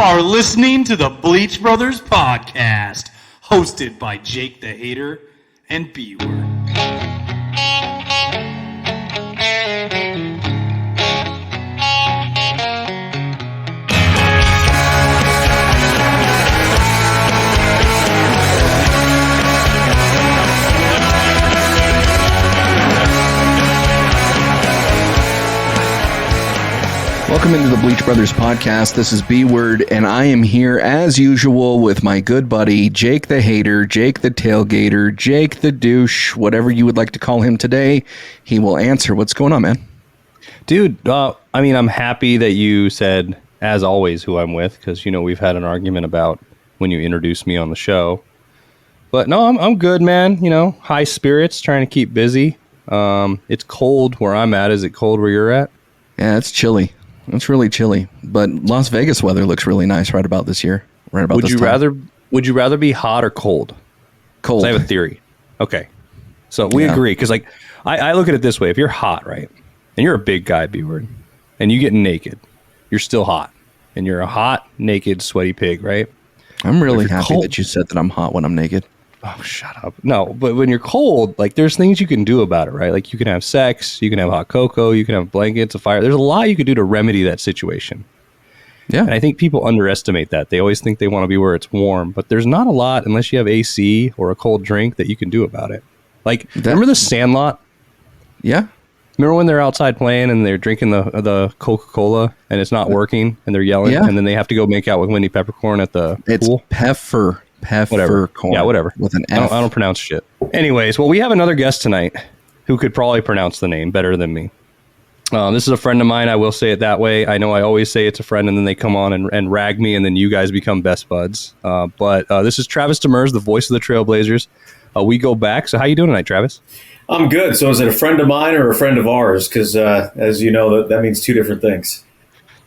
are listening to the Bleach Brothers Podcast, hosted by Jake the Hater and B-Word. Welcome into the Bleach Brothers Podcast. This is B-Word, and I am here as usual with my good buddy, Jake the Hater, Jake the Tailgater, Jake the Douche, whatever you would like to call him today. He will answer. What's going on, man? Dude, I'm happy that you said, as always, who I'm with, because, we've had an argument about when you introduced me on the show. But no, I'm good, man. High spirits, trying to keep busy. It's cold where I'm at. Is it cold where you're at? Yeah, it's chilly. It's really chilly, but Las Vegas weather looks really nice right about this year. Right about would this you time. Would you rather be hot or cold? Cold. I have a theory. Okay, so we agree because I look at it this way: if you're hot, right, and you're a big guy, B-Word, and you get naked, you're still hot, and you're a hot, naked, sweaty pig, right? I'm really happy that you said that I'm hot when I'm naked. Oh, shut up. No, but when you're cold, there's things you can do about it, right? Like you can have sex, you can have hot cocoa, you can have blankets, a fire. There's a lot you could do to remedy that situation. Yeah. And I think people underestimate that. They always think they want to be where it's warm, but there's not a lot unless you have AC or a cold drink that you can do about it. Remember the Sandlot? Yeah. Remember when they're outside playing and they're drinking the Coca-Cola and it's not working and they're yelling and then they have to go make out with Wendy Peppercorn at the pool? Whatever. Yeah, whatever. With an F. I don't pronounce shit. Anyways, we have another guest tonight who could probably pronounce the name better than me. This is a friend of mine. I will say it that way. I know I always say it's a friend, and then they come on and rag me, and then you guys become best buds. But this is Travis Demers, the voice of the Trailblazers. We go back. So how you doing tonight, Travis? I'm good. So is it a friend of mine or a friend of ours? Because as you know, that means two different things.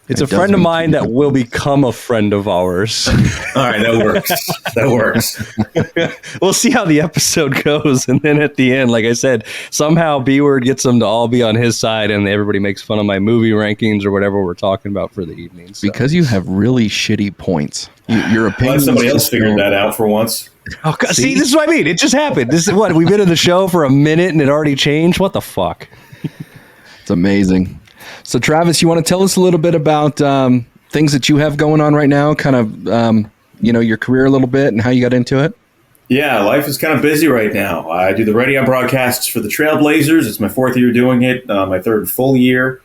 It's a friend of mine that will become a friend of ours. All right, that works. That works. We'll see how the episode goes. And then at the end, like I said, somehow B-Word gets them to all be on his side and everybody makes fun of my movie rankings or whatever we're talking about for the evening. So. Because you have really shitty points. Your opinion. Let somebody else figure that out for once. Oh, God, see, this is what I mean. It just happened. This is what we've been in the show for a minute and it already changed. What the fuck? It's amazing. So, Travis, you want to tell us a little bit about things that you have going on right now, kind of, your career a little bit and how you got into it? Yeah, life is kind of busy right now. I do the radio broadcasts for the Trailblazers. It's my fourth year doing it, my third full year.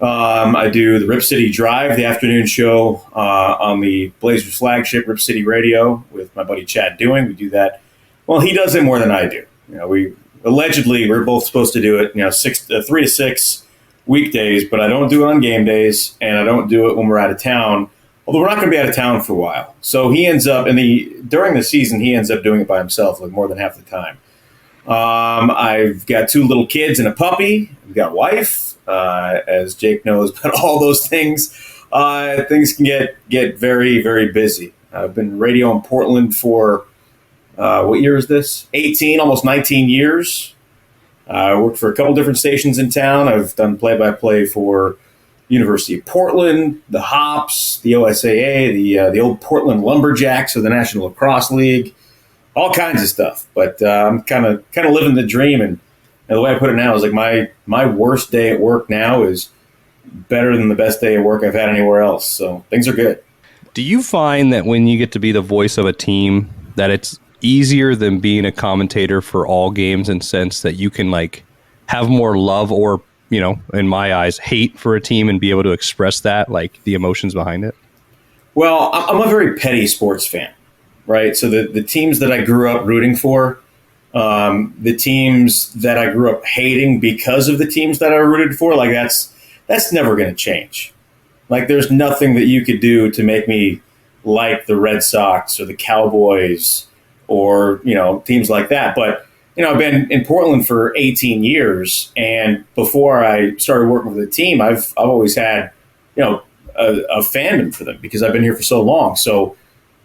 I do the Rip City Drive, the afternoon show on the Blazers flagship, Rip City Radio, with my buddy Chad Doing. We do that. Well, he does it more than I do. We're both supposed to do it, 3 to 6 weekdays, but I don't do it on game days, and I don't do it when we're out of town. Although we're not going to be out of town for a while, so he ends up during the season he ends up doing it by himself, more than half the time. I've got 2 little kids and a puppy. I've got a wife, as Jake knows. But all those things can get very, very busy. I've been radio in Portland for what year is this? 18, almost 19 years. I worked for a couple different stations in town. I've done play-by-play for University of Portland, the Hops, the OSAA, the old Portland Lumberjacks of the National Lacrosse League, all kinds of stuff. But I'm kind of living the dream. And the way I put it now is my worst day at work now is better than the best day at work I've had anywhere else. So things are good. Do you find that when you get to be the voice of a team that it's easier than being a commentator for all games in the sense that you can have more love or, in my eyes, hate for a team and be able to express that, the emotions behind it? Well, I'm a very petty sports fan, right? So the teams that I grew up rooting for, the teams that I grew up hating because of the teams that I rooted for, that's never going to change. There's nothing that you could do to make me like the Red Sox or the Cowboys or, teams like that. But, I've been in Portland for 18 years. And before I started working with the team, I've always had, a fandom for them because I've been here for so long. So,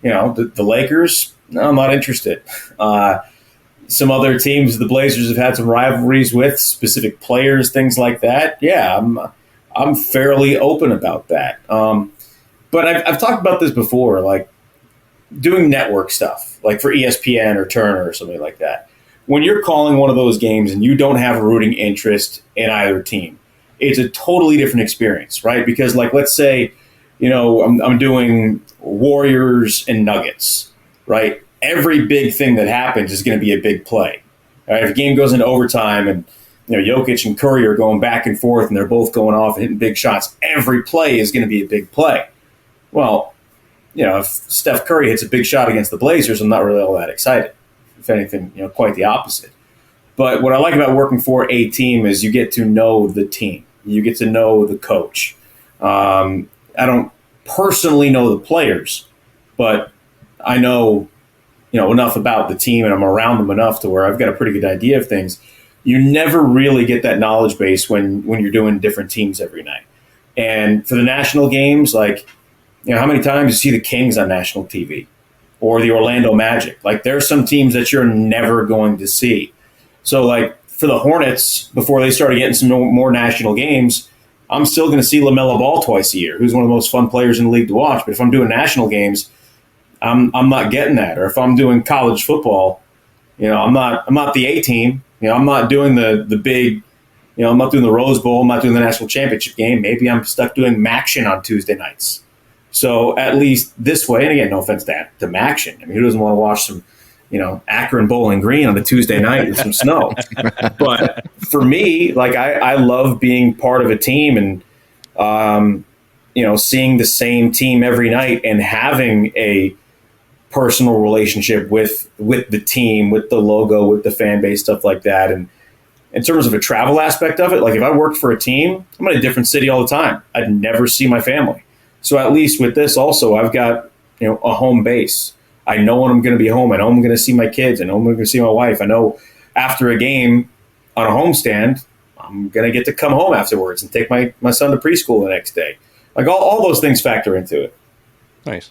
the Lakers, no, I'm not interested. Some other teams the Blazers have had some rivalries with, specific players, things like that. Yeah, I'm fairly open about that. But But I've talked about this before, like doing network stuff, like for ESPN or Turner or something like that. When you're calling one of those games and you don't have a rooting interest in either team, it's a totally different experience, right? Because, like, let's say, I'm doing Warriors and Nuggets, right? Every big thing that happens is going to be a big play. All right? If a game goes into overtime and Jokic and Curry are going back and forth and they're both going off and hitting big shots, every play is going to be a big play. Well, if Steph Curry hits a big shot against the Blazers, I'm not really all that excited. If anything, quite the opposite. But what I like about working for a team is you get to know the team. You get to know the coach. I don't personally know the players, but I know, enough about the team, and I'm around them enough to where I've got a pretty good idea of things. You never really get that knowledge base when you're doing different teams every night. And for the national games, like, how many times you see the Kings on national TV or the Orlando Magic? Like, there's some teams that you're never going to see. So, like, for the Hornets, before they started getting some more national games, I'm still going to see LaMelo Ball twice a year, who's one of the most fun players in the league to watch. But if I'm doing national games, I'm not getting that. Or if I'm doing college football, I'm not the A team. I'm not doing the big, I'm not doing the Rose Bowl. I'm not doing the national championship game. Maybe I'm stuck doing Maction on Tuesday nights. So at least this way, and again, no offense to Maction. I mean, who doesn't want to watch some, Akron Bowling Green on a Tuesday night with some snow? But for me, like, I love being part of a team and, seeing the same team every night and having a personal relationship with the team, with the logo, with the fan base, stuff like that. And in terms of a travel aspect of it, like, if I worked for a team, I'm in a different city all the time. I'd never see my family. So at least with this also, I've got, a home base. I know when I'm going to be home. I know I'm going to see my kids. I know I'm going to see my wife. I know after a game on a homestand, I'm going to get to come home afterwards and take my son to preschool the next day. Like, all those things factor into it. Nice.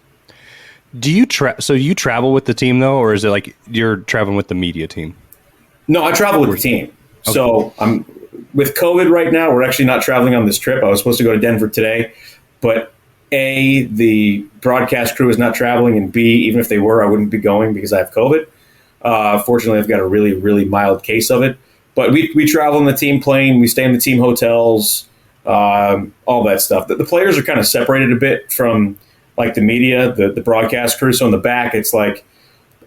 Do you so you travel with the team, though, or is it like you're traveling with the media team? No, I travel with the team. Okay. So I'm with COVID right now. We're actually not traveling on this trip. I was supposed to go to Denver today, but A, the broadcast crew is not traveling, and B, even if they were, I wouldn't be going because I have COVID. Fortunately, I've got a really, really mild case of it. But we travel in the team plane. We stay in the team hotels, all that stuff. The players are kind of separated a bit from, like, the media, the broadcast crew. So in the back, it's like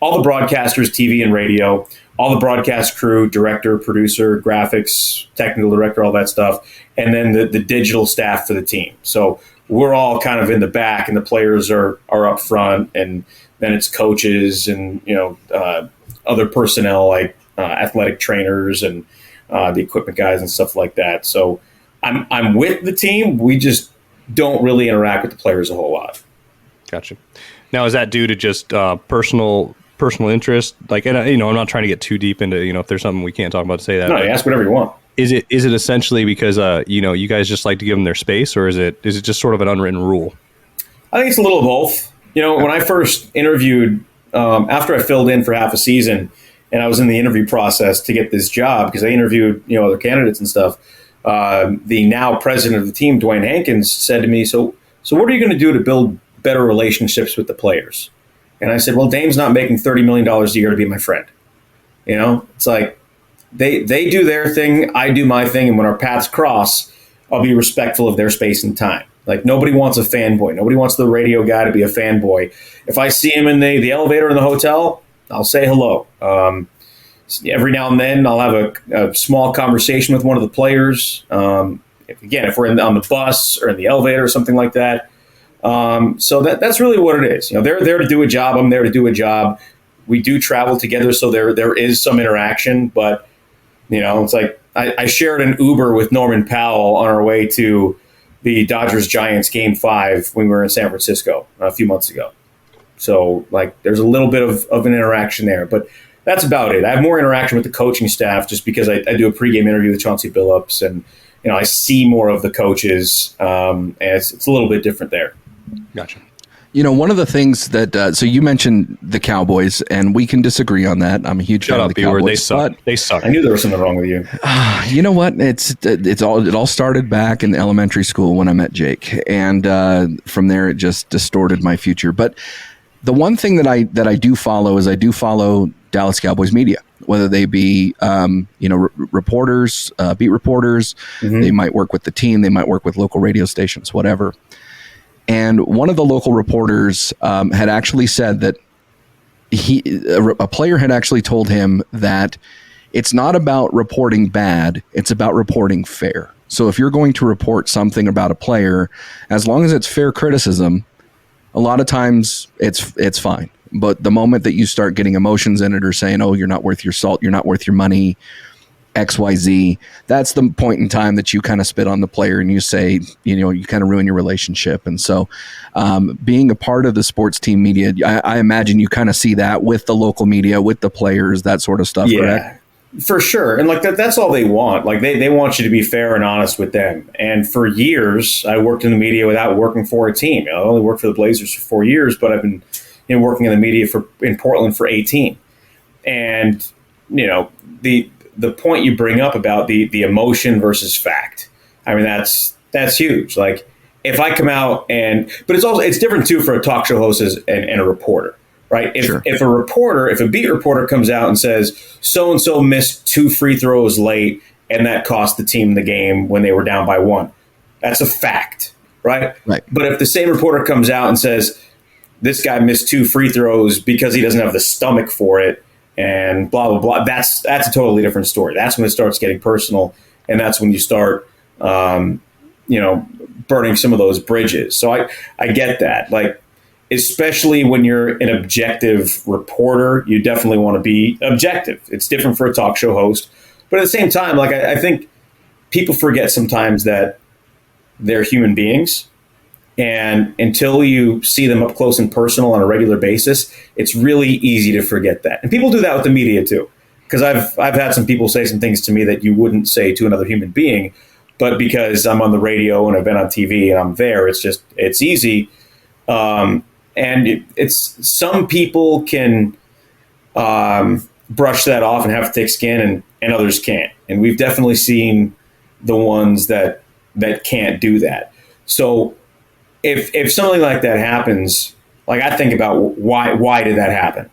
all the broadcasters, TV and radio, all the broadcast crew, director, producer, graphics, technical director, all that stuff, and then the digital staff for the team. So we're all kind of in the back, and the players are up front, and then it's coaches and other personnel like athletic trainers and the equipment guys and stuff like that. So I'm with the team. We just don't really interact with the players a whole lot. Gotcha. Now, is that due to just personal interest? Like, and I'm not trying to get too deep into if there's something we can't talk about, to say that. No, you ask whatever you want. Is it essentially because you guys just like to give them their space, or is it just sort of an unwritten rule? I think it's a little of both. When I first interviewed, after I filled in for half a season, and I was in the interview process to get this job because I interviewed other candidates and stuff, the now president of the team, Dwayne Hankins, said to me, "So what are you going to do to build better relationships with the players?" And I said, "Well, Dame's not making $30 million a year to be my friend. It's like they do their thing, I do my thing, and when our paths cross, I'll be respectful of their space and time. Like, nobody wants a fanboy. Nobody wants the radio guy to be a fanboy. If I see him in the elevator in the hotel, I'll say hello. Every now and then, I'll have a small conversation with one of the players. If we're on the bus or in the elevator or something like that." So that's really what it is. They're there to do a job. I'm there to do a job. We do travel together, so there is some interaction. But it's like I shared an Uber with Norman Powell on our way to the Dodgers-Giants Game 5 when we were in San Francisco a few months ago. So, like, there's a little bit of an interaction there, but that's about it. I have more interaction with the coaching staff just because I do a pregame interview with Chauncey Billups, and I see more of the coaches, and it's a little bit different there. Gotcha. One of the things that so you mentioned the Cowboys, and we can disagree on that. I'm a huge fan of the Cowboys. They suck. They suck. I knew there was something wrong with you. You know what? It all started back in elementary school when I met Jake, and from there it just distorted my future. But the one thing that I do follow is I do follow Dallas Cowboys media, whether they be reporters, beat reporters. Mm-hmm. They might work with the team. They might work with local radio stations, whatever. And one of the local reporters had actually said that a player had actually told him that it's not about reporting bad, it's about reporting fair. So if you're going to report something about a player, as long as it's fair criticism, a lot of times it's fine. But the moment that you start getting emotions in it or saying, oh, you're not worth your salt, you're not worth your money, XYZ, that's the point in time that you kind of spit on the player and you say, you kind of ruin your relationship. And so being a part of the sports team media, I imagine you kind of see that with the local media, with the players, that sort of stuff, correct? For sure. And that's all they want. Like they want you to be fair and honest with them. And for years, I worked in the media without working for a team. I only worked for the Blazers for 4 years, but I've been working in the media in Portland for 18. And, the point you bring up about the emotion versus fact, I mean, that's huge. Like if I come out but it's different too for a talk show host and a reporter, right? If a beat reporter comes out and says, so-and-so missed 2 free throws late and that cost the team the game when they were down by 1, that's a fact, right? Right. But if the same reporter comes out and says, this guy missed 2 free throws because he doesn't have the stomach for it, and blah, blah, blah. That's a totally different story. That's when it starts getting personal, and that's when you start, burning some of those bridges. So I get that. Like, especially when you're an objective reporter, you definitely want to be objective. It's different for a talk show host. But at the same time, like I think people forget sometimes that they're human beings. And until you see them up close and personal on a regular basis, it's really easy to forget that. And people do that with the media too, because I've had some people say some things to me that you wouldn't say to another human being, but because I'm on the radio and I've been on TV and I'm there, it's easy. And it's some people can brush that off and have thick skin, and others can't. And we've definitely seen the ones that can't do that. So if something like that happens, like I think about why did that happen?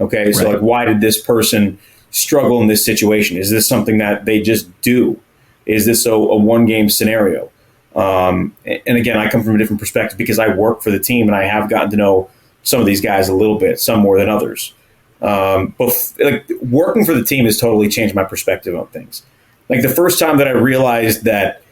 Okay, so like why did this person struggle in this situation? Is this something that they just do? Is this a one-game scenario? And again, I come from a different perspective because I work for the team and I have gotten to know some of these guys a little bit, some more than others. But working for the team has totally changed my perspective on things. Like the first time that I realized that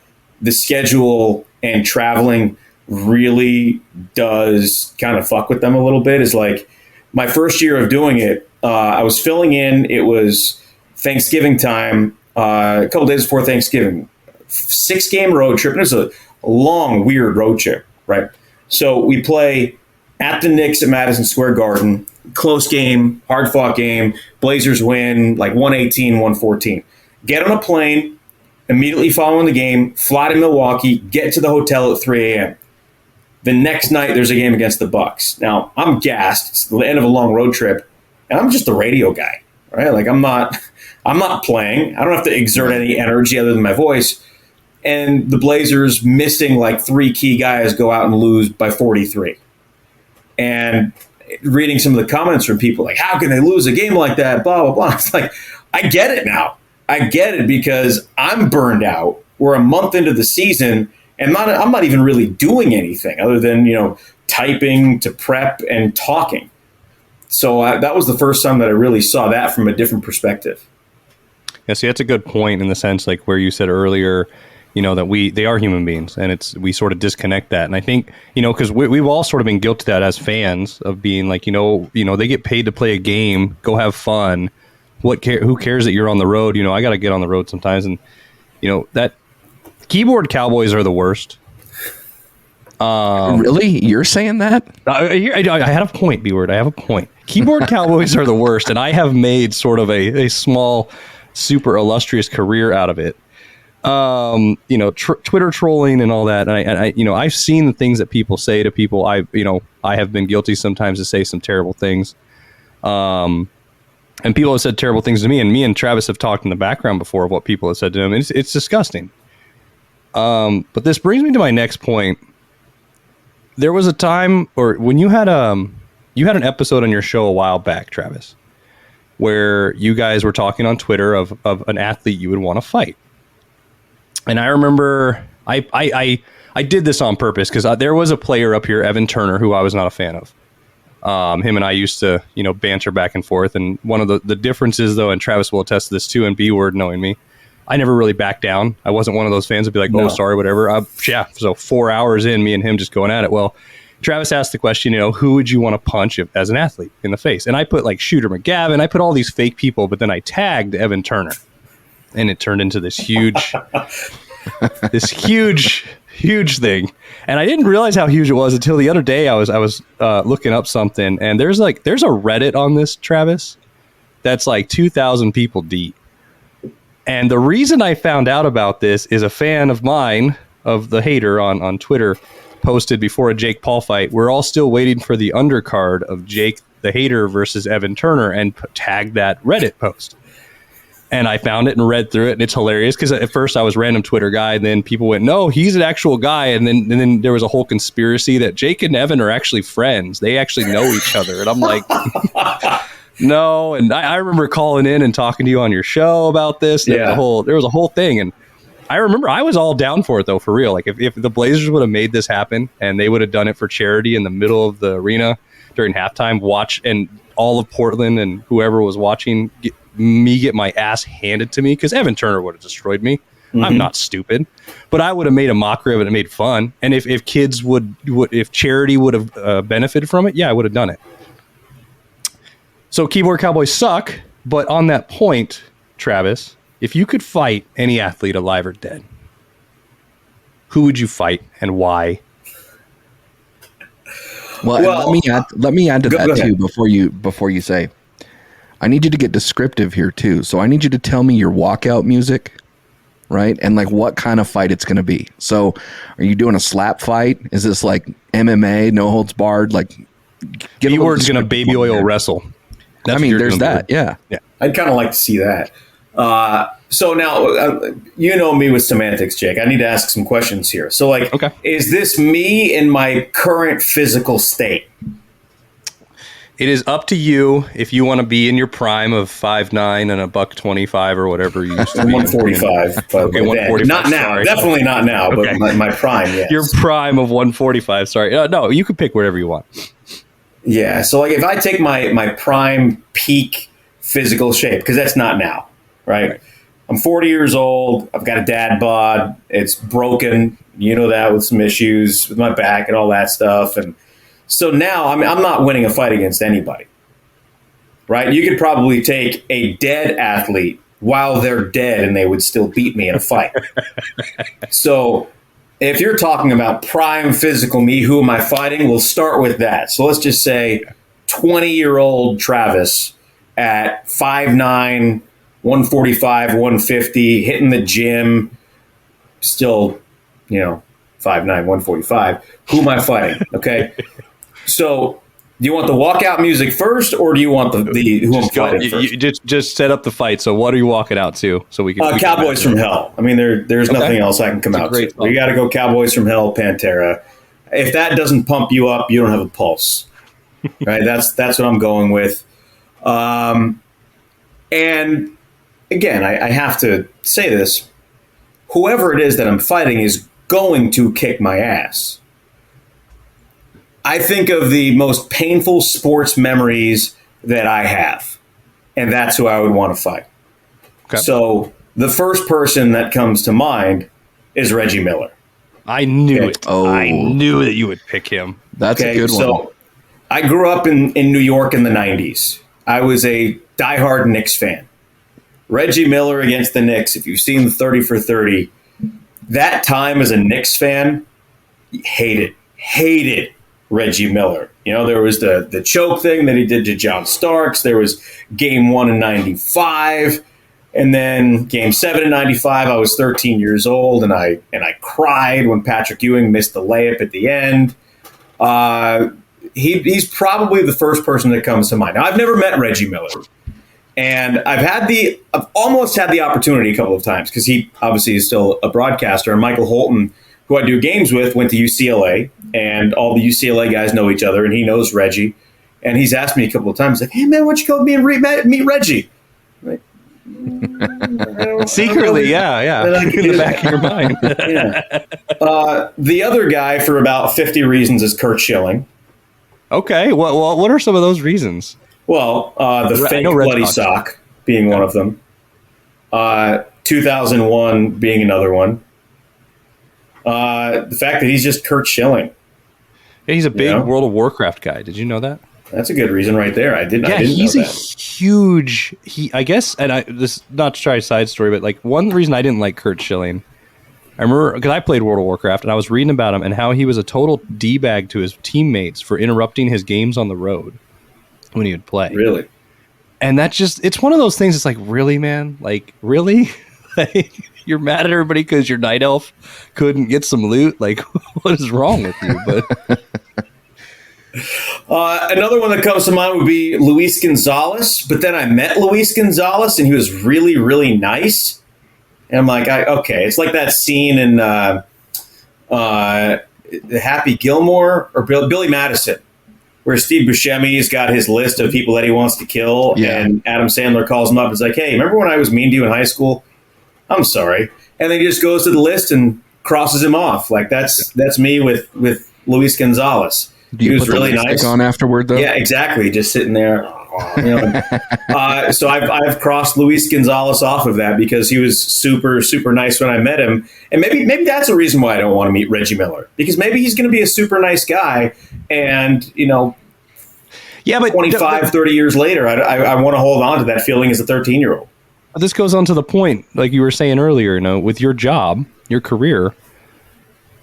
the schedule and traveling really does kind of fuck with them a little bit is like my first year of doing it. I was filling in. It was Thanksgiving time, a couple days before Thanksgiving. 6-game road trip. And it was a long, weird road trip, right? So we play at the Knicks at Madison Square Garden. Close game, hard-fought game. Blazers win like 118-114. Get on a plane immediately following the game, fly to Milwaukee, get to the hotel at 3 a.m. The next night, there's a game against the Bucks. Now, I'm gassed. It's the end of a long road trip, and I'm just the radio guy, right? Like, I'm not playing. I don't have to exert any energy other than my voice. And the Blazers, missing like 3 key guys, go out and lose by 43. And reading some of the comments from people like, how can they lose a game like that? Blah, blah, blah. It's like, I get it now. I get it because I'm burned out. We're a month into the season, and I'm not even really doing anything other than, typing to prep and talking. So that was the first time that I really saw that from a different perspective. Yeah, see, that's a good point in the sense like where you said earlier, that they are human beings, and we sort of disconnect that. And I think, because we've all sort of been guilty of that as fans of being like, they get paid to play a game, go have fun. Who cares that you're on the road? I got to get on the road sometimes. And, that keyboard Cowboys are the worst. Really? You're saying that? I had a point, B-word. I have a point. Keyboard Cowboys are the worst, and I have made sort of a small, super illustrious career out of it. Twitter trolling and all that. And I, I've seen the things that people say to people. I have been guilty sometimes to say some terrible things. And people have said terrible things to me, and me and Travis have talked in the background before of what people have said to him. It's disgusting. But this brings me to my next point. There was a time, or when you had an episode on your show a while back, Travis, where you guys were talking on Twitter of an athlete you would want to fight. And I remember I did this on purpose because there was a player up here, Evan Turner, who I was not a fan of. Him and I used to, banter back and forth. And one of the differences, though, and Travis will attest to this too, and B-Word knowing me, I never really backed down. I wasn't one of those fans that'd be like, oh, sorry, whatever. So 4 hours in, me and him just going at it. Well, Travis asked the question, who would you want to punch as an athlete in the face? And I put like Shooter McGavin, I put all these fake people, but then I tagged Evan Turner. And it turned into this huge huge thing. And I didn't realize how huge it was until the other day I was looking up something, and there's a Reddit on this, Travis, that's like 2,000 people deep. And the reason I found out about this is a fan of mine, of the hater on Twitter, posted before a Jake Paul fight, we're all still waiting for the undercard of Jake the hater versus Evan Turner, and tagged that Reddit post. And I found it and read through it, and it's hilarious because at first I was a random Twitter guy, and then people went, no, he's an actual guy. And then there was a whole conspiracy that Jake and Evan are actually friends. They actually know each other. And I'm like, no. And I remember calling in and talking to you on your show about this. There was a whole thing. And I remember I was all down for it, though, for real. Like if the Blazers would have made this happen and they would have done it for charity in the middle of the arena during halftime, and all of Portland and whoever was watching get my ass handed to me, because Evan Turner would have destroyed me. Mm-hmm. I'm not stupid, but I would have made a mockery of it and made fun. And if kids if charity would have benefited from it, yeah, I would have done it. So keyboard cowboys suck. But on that point, Travis, if you could fight any athlete alive or dead, who would you fight and why? Well, let me add to that too before you say. I need you to get descriptive here too. So I need you to tell me your walkout music, right? And like what kind of fight it's going to be. So are you doing a slap fight? Is this like MMA, no holds barred? Like, B-Word's going to baby oil wrestle. There's that. Yeah. I'd kind of like to see that. So now, you know me with semantics, Jake. I need to ask some questions here. So Is this me in my current physical state? It is up to you if you want to be in your prime of 5'9" and $125 or whatever you used to be. 145. Okay, 145. Not now. Sorry. Definitely not now, but okay. my prime, yes. Your prime of 145. Sorry. No, you can pick whatever you want. Yeah. So if I take my prime peak physical shape, because that's not now, right? I'm 40 years old. I've got a dad bod. It's broken. You know that, with some issues with my back and all that stuff. And so now I'm not winning a fight against anybody, right? You could probably take a dead athlete while they're dead and they would still beat me in a fight. So if you're talking about prime physical me, who am I fighting? We'll start with that. So let's just say 20-year-old Travis at 5'9", 145, 150, hitting the gym, still, 5'9", 145. Who am I fighting? Okay. So, do you want the walkout music first, or do you want the who I'm fighting first? You just set up the fight. So, what are you walking out to? So we can Cowboys from Hell. I mean, there's nothing else I can come out to. We got to go Cowboys from Hell, Pantera. If that doesn't pump you up, you don't have a pulse, right? That's what I'm going with. And again, I have to say this: whoever it is that I'm fighting is going to kick my ass. I think of the most painful sports memories that I have, and that's who I would want to fight. Okay. So the first person that comes to mind is Reggie Miller. I knew it. Oh. I knew that you would pick him. That's a good one. So I grew up in New York in the 90s. I was a diehard Knicks fan. Reggie Miller against the Knicks, if you've seen the 30 for 30, that time as a Knicks fan, hated Reggie Miller. There was the choke thing that he did to John Starks. There was game 1 in 95. And then Game 7 in '95, I was 13 years old, and I cried when Patrick Ewing missed the layup at the end. He's probably the first person that comes to mind. Now, I've never met Reggie Miller, and I've almost had the opportunity a couple of times because he obviously is still a broadcaster. And Michael Holton, who I do games with, went to UCLA, and all the UCLA guys know each other, and he knows Reggie. And he's asked me a couple of times, like, "Hey man, why don't you go with me and meet Reggie?" Like, secretly, yeah, in the back of your mind. Yeah. The other guy for about 50 reasons is Kurt Schilling. Okay, what are some of those reasons? Well, the fake bloody sock being one of them. 2001 being another one. The fact that he's just Kurt Schilling. Yeah, he's a big World of Warcraft guy. Did you know that? That's a good reason right there. I didn't he's know a that. huge. I guess, and this not to try a side story, but like one reason I didn't like Kurt Schilling, I remember because I played World of Warcraft and I was reading about him and how he was a total D-bag to his teammates for interrupting his games on the road when he would play. Really? And that's just, it's one of those things. It's like, really, man? Like, really? Like, you're mad at everybody because your night elf couldn't get some loot? Like, what is wrong with you? But another one that comes to mind would be Luis Gonzalez. But then I met Luis Gonzalez, and he was really, really nice. And I'm like, okay, it's like that scene in Happy Gilmore or Billy Madison, where Steve Buscemi's got his list of people that he wants to kill, and Adam Sandler calls him up and is like, "Hey, remember when I was mean to you in high school? I'm sorry." And then he just goes to the list and crosses him off. Like that's me with Luis Gonzalez. Do you he was put the really lipstick nice on afterward, though? Yeah, exactly. Just sitting there. So I've crossed Luis Gonzalez off of that because he was super, super nice when I met him. And maybe that's a reason why I don't want to meet Reggie Miller, because maybe he's going to be a super nice guy. And, but 25, 30 years later, I want to hold on to that feeling as a 13-year-old. This goes on to the point, like you were saying earlier, with your job, your career,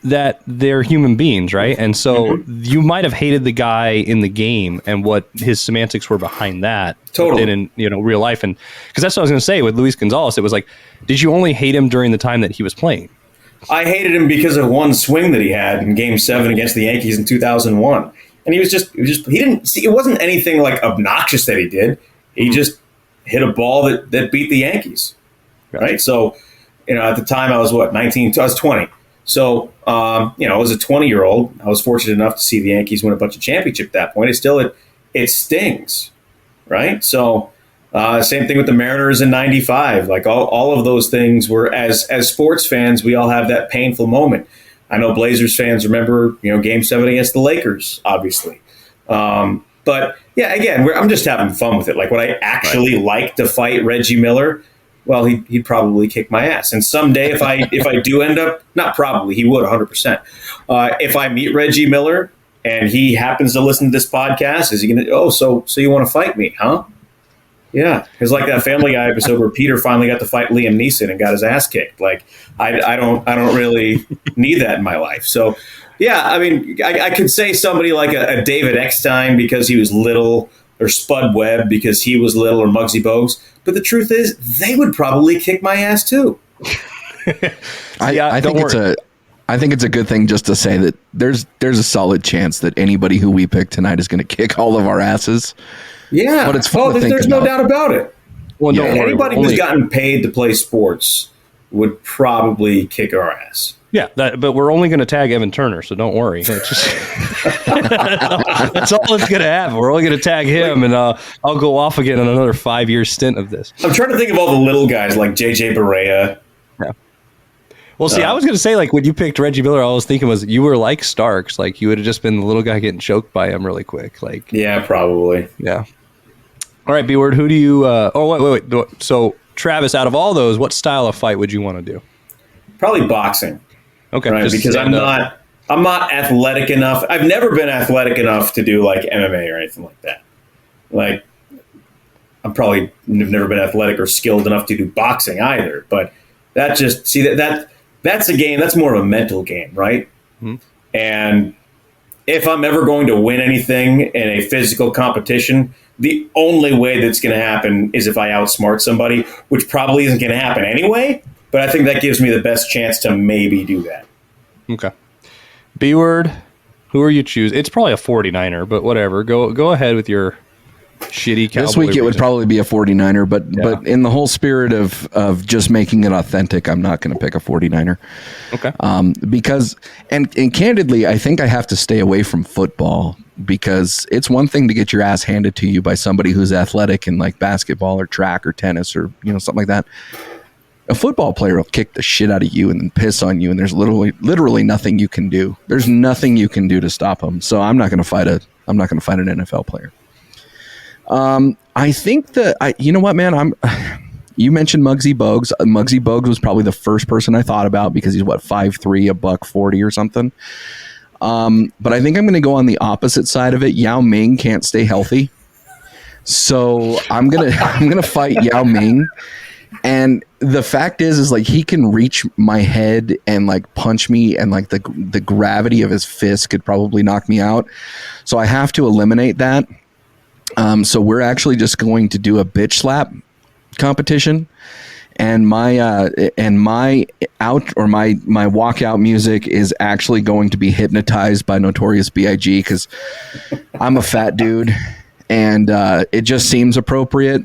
that they're human beings, right? And so you might have hated the guy in the game and what his semantics were behind that. Totally. In real life. And because that's what I was going to say with Luis Gonzalez, it was like, did you only hate him during the time that he was playing? I hated him because of one swing that he had in Game 7 against the Yankees in 2001. And he didn't see, it wasn't anything like obnoxious that he did. He just hit a ball that beat the Yankees. Right. So, at the time I was 19, I was 20. So, I was a 20-year-old. I was fortunate enough to see the Yankees win a bunch of championships at that point. It stings, right? So, same thing with the Mariners in '95. Like all of those things were, as sports fans, we all have that painful moment. I know Blazers fans remember, Game 7 against the Lakers, obviously. But yeah, again, I'm just having fun with it. Like, would I actually like to fight Reggie Miller? Well, he'd probably kick my ass. And someday, if I do end up, not probably, he would 100%. If I meet Reggie Miller and he happens to listen to this podcast, is he going to? Oh, so you want to fight me, huh? Yeah, it's like that Family Guy episode where Peter finally got to fight Liam Neeson and got his ass kicked. Like I don't really need that in my life. So yeah, I mean, I could say somebody like a David Eckstein because he was little, or Spud Webb because he was little, or Muggsy Bogues. But the truth is, they would probably kick my ass too. I think it's a good thing just to say that there's a solid chance that anybody who we pick tonight is going to kick all of our asses. Yeah, but it's fun to think there's no doubt about it. Well, anybody who's gotten paid to play sports would probably kick our ass. Yeah, but we're only going to tag Evan Turner, so don't worry. That's all it's going to happen. We're only going to tag him, and I'll go off again on another 5-year stint of this. I'm trying to think of all the little guys like J.J. Barea. Yeah. Well, see, I was going to say, like, when you picked Reggie Miller, all I was thinking was you were like Starks. Like, you would have just been the little guy getting choked by him really quick. Like, yeah, probably. Yeah. All right, B-Word, who do you... wait. So, Travis, out of all those, what style of fight would you want to do? Probably boxing. Okay. Right? Because I'm not athletic enough. I've never been athletic enough to do, like, MMA or anything like that. Like, I'm probably never been athletic or skilled enough to do boxing either. But that just... See, that's a game. That's more of a mental game, right? Mm-hmm. And if I'm ever going to win anything in a physical competition, the only way that's going to happen is if I outsmart somebody, which probably isn't going to happen anyway. But I think that gives me the best chance to maybe do that. Okay. B-word, who are you choosing? It's probably a 49er, but whatever. Go ahead with your shitty Cowboy This week it would reason. probably be a 49er, but in the whole spirit of just making it authentic, I'm not going to pick a 49er. Okay. Because and candidly, I think I have to stay away from football because it's one thing to get your ass handed to you by somebody who's athletic in like basketball or track or tennis or something like that. A football player will kick the shit out of you and then piss on you, and there's literally nothing you can do. There's nothing you can do to stop him. So I'm not going to fight an NFL player. I think that you know what, man. You mentioned Muggsy Bogues. Muggsy Bogues was probably the first person I thought about because he's 5'3", $140 or something. But I think I'm going to go on the opposite side of it. Yao Ming can't stay healthy, so I'm gonna fight Yao Ming. And the fact is like he can reach my head and like punch me, and like the gravity of his fist could probably knock me out. So I have to eliminate that. So we're actually just going to do a bitch slap competition, and my walkout music is actually going to be Hypnotized by Notorious B.I.G. because I'm a fat dude, and it just seems appropriate.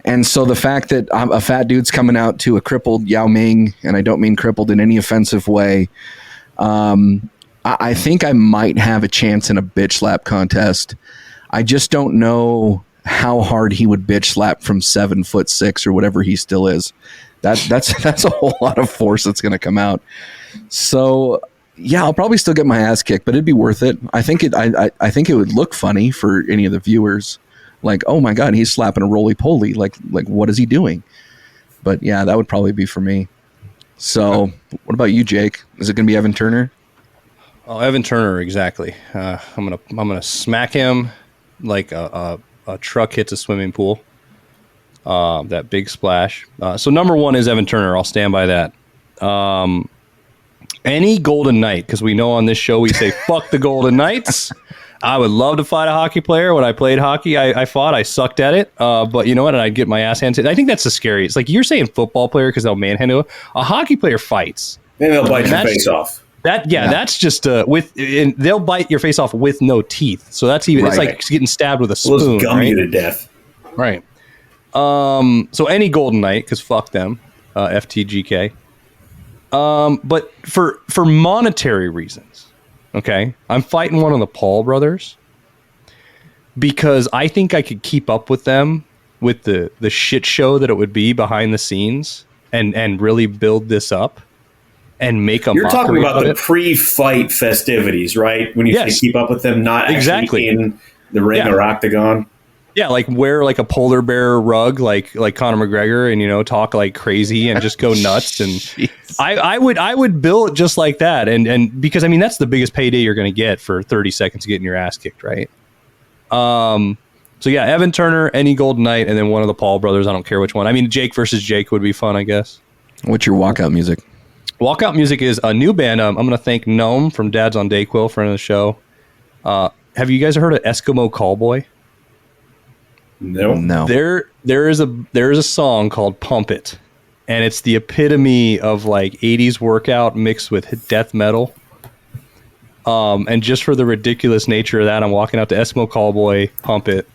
And so the fact that a fat dude's coming out to a crippled Yao Ming, and I don't mean crippled in any offensive way, I think I might have a chance in a bitch slap contest. I just don't know how hard he would bitch slap from 7'6" or whatever he still is. That's a whole lot of force that's going to come out. So yeah, I'll probably still get my ass kicked, but it'd be worth it. I think I think it would look funny for any of the viewers. Like, oh my God, he's slapping a roly-poly. Like what is he doing? But yeah, that would probably be for me. So what about you, Jake? Is it going to be Evan Turner? Oh, Evan Turner, exactly. I'm gonna smack him like a truck hits a swimming pool. That big splash. So number one is Evan Turner. I'll stand by that. Any Golden Knight, because we know on this show we say fuck the Golden Knights. I would love to fight a hockey player. When I played hockey, I fought. I sucked at it. But you know what? And I'd get my ass handed. I think that's the scariest. Like you're saying football player because they'll manhandle it. A hockey player fights. Maybe they'll bite your face off. That's just they'll bite your face off with no teeth. So that's even it's like getting stabbed with a spoon. They'll gum you to death. Right. So any Golden Knight, because fuck them, FTGK. But for monetary reasons, okay, I'm fighting one of the Paul brothers because I think I could keep up with them with the shit show that it would be behind the scenes and really build this up and make a You're talking about the it. Pre-fight festivities, right? When you say keep up with them, not exactly actually in the ring or octagon. Yeah, like wear like a polar bear rug, like Conor McGregor, and talk like crazy and just go nuts. And I would build it just like that, and because I mean that's the biggest payday you're going to get for 30 seconds getting your ass kicked, right? So yeah, Evan Turner, any Golden Knight, and then one of the Paul brothers. I don't care which one. I mean, Jake versus Jake would be fun, I guess. What's your walkout music? Walkout music is a new band. I'm going to thank Gnome from Dad's on Dayquil, friend of the show. Have you guys heard of Eskimo Callboy? No. There is a song called Pump It, and it's the epitome of like 80s workout mixed with death metal. And just for the ridiculous nature of that, I'm walking out to Eskimo Callboy, Pump It.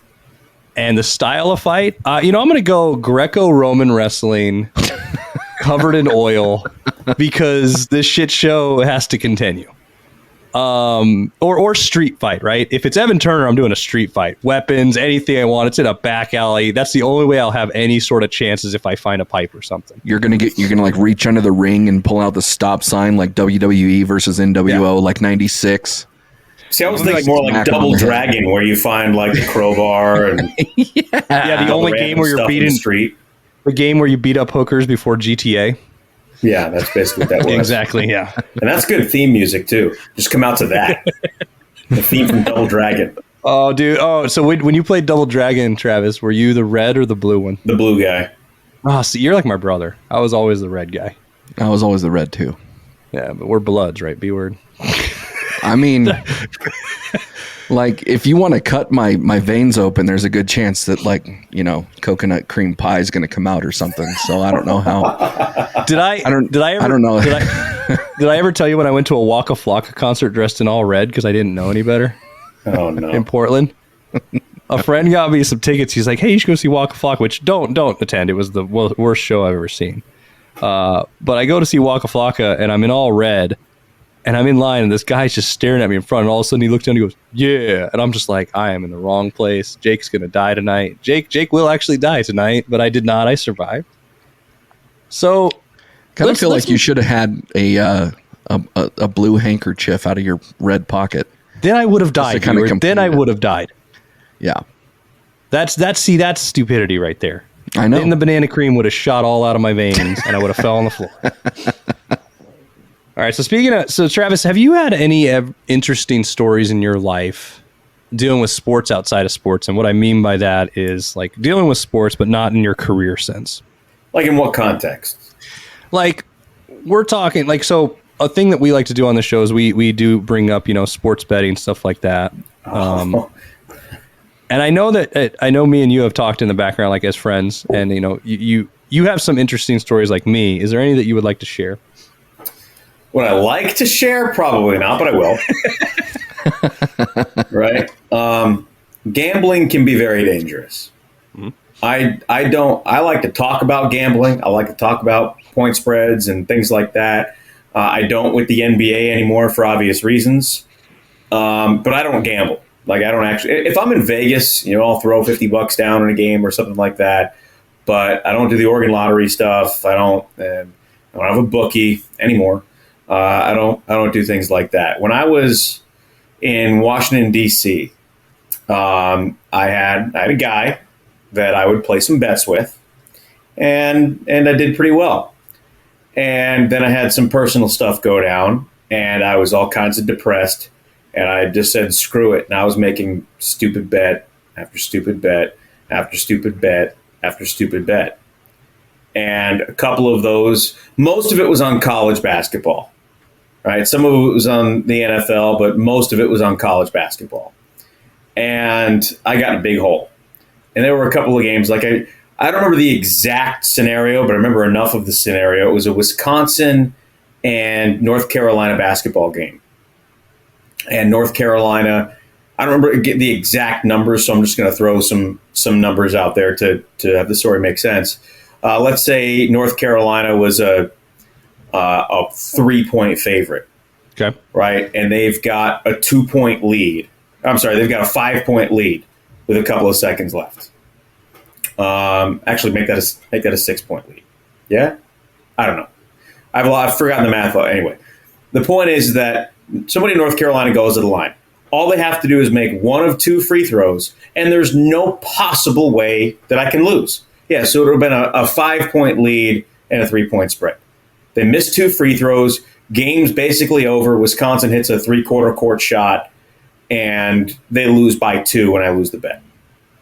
And the style of fight, I'm going to go Greco-Roman wrestling covered in oil because this shit show has to continue. Or street fight, right? If it's Evan Turner, I'm doing a street fight. Weapons, anything I want. It's in a back alley. That's the only way I'll have any sort of chances if I find a pipe or something. You're gonna like reach under the ring and pull out the stop sign like WWE versus NWO like '96. See, I was thinking more like Double Dragon, where you find like the crowbar and the only game where you're beating street. The game where you beat up hookers before GTA. Yeah, that's basically what that was. Exactly, yeah. And that's good theme music, too. Just come out to that. The theme from Double Dragon. Oh, dude. Oh, so when you played Double Dragon, Travis, were you the red or the blue one? The blue guy. Oh, see, you're like my brother. I was always the red guy. I was always the red, too. Yeah, but we're bloods, right? B-word. I mean, like, if you want to cut my veins open, there's a good chance that, like, you know, coconut cream pie is going to come out or something. So I don't know how. Did I don't know. Did I ever tell you when I went to a Waka Flocka concert dressed in all red because I didn't know any better? Oh no! In Portland, a friend got me some tickets. He's like, "Hey, you should go see Waka Flocka." Which don't attend. It was the worst show I've ever seen. But I go to see Waka Flocka, and I'm in all red, and I'm in line, and this guy's just staring at me in front. And all of a sudden, he looks down, and he goes, "Yeah," and I'm just like, "I am in the wrong place. Jake's gonna die tonight. Jake will actually die tonight, but I did not. I survived." So, kind of feel like you should have had a blue handkerchief out of your red pocket. Then I would have died. Then I would have died. Yeah, that's stupidity right there. I know. Then the banana cream would have shot all out of my veins, and I would have fell on the floor. All right. So Travis, have you had any interesting stories in your life dealing with sports outside of sports? And what I mean by that is like dealing with sports, but not in your career sense. Like in what context? Like we're talking like so. A thing that we like to do on the show is we do bring up, you know, sports betting, stuff like that. And I know that I know me and you have talked in the background, like as friends, and you know, you have some interesting stories like me. Is there any that you would like to share? Would I like to share? Probably not, but I will. Right? Gambling can be very dangerous. Mm-hmm. I like to talk about gambling. I like to talk about point spreads and things like that. I don't with the NBA anymore for obvious reasons. But I don't gamble. Like I don't actually, if I'm in Vegas, you know, I'll throw $50 down in a game or something like that. But I don't do the Oregon lottery stuff. I don't have a bookie anymore. I don't do things like that. When I was in Washington, D.C., I had a guy that I would play some bets with, and I did pretty well. And then I had some personal stuff go down, and I was all kinds of depressed, and I just said, screw it. And I was making stupid bet after stupid bet after stupid bet after stupid bet. And a couple of those, most of it was on college basketball, right? Some of it was on the NFL, but most of it was on college basketball. And I got in a big hole. And there were a couple of games, like I don't remember the exact scenario, but I remember enough of the scenario. It was a Wisconsin and North Carolina basketball game. And North Carolina, I don't remember the exact numbers, so I'm just going to throw some numbers out there to have the story make sense. Let's say North Carolina was a 3-point favorite. Okay. Right? And they've got a 2-point lead. I'm sorry, they've got a 5-point lead with a couple of seconds left. Actually, make that a 6-point lead. Yeah, I don't know. I've forgotten the math. Anyway, the point is that somebody in North Carolina goes to the line. All they have to do is make one of two free throws, and there's no possible way that I can lose. Yeah, so it would have been a 5-point lead and a 3-point spread. They missed two free throws. Game's basically over. Wisconsin hits a 3/4 court shot, and they lose by 2 when I lose the bet.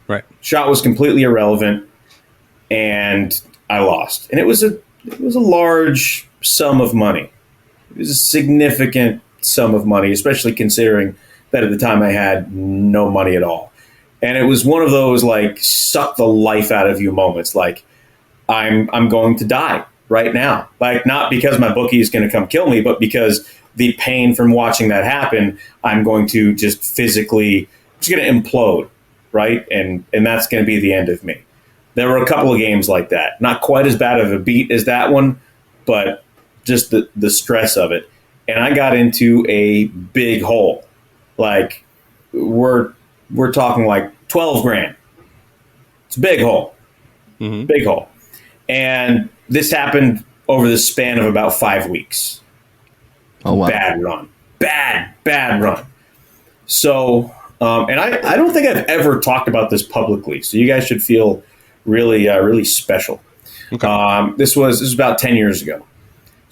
Right. Shot was completely irrelevant, and I lost. And it was a large sum of money. It was a significant sum of money, especially considering that at the time I had no money at all. And it was one of those like suck the life out of you moments. Like I'm going to die right now. Like not because my bookie is going to come kill me, but because the pain from watching that happen, I'm going to just physically just going to implode. Right. And that's going to be the end of me. There were a couple of games like that, not quite as bad of a beat as that one, but just the stress of it. And I got into a big hole. Like we're talking like 12 grand. It's a big hole, big hole. And this happened over the span of about 5 weeks. Oh, wow. Bad run. So, and I don't think I've ever talked about this publicly. So you guys should feel really, really special. Okay. This was about 10 years ago.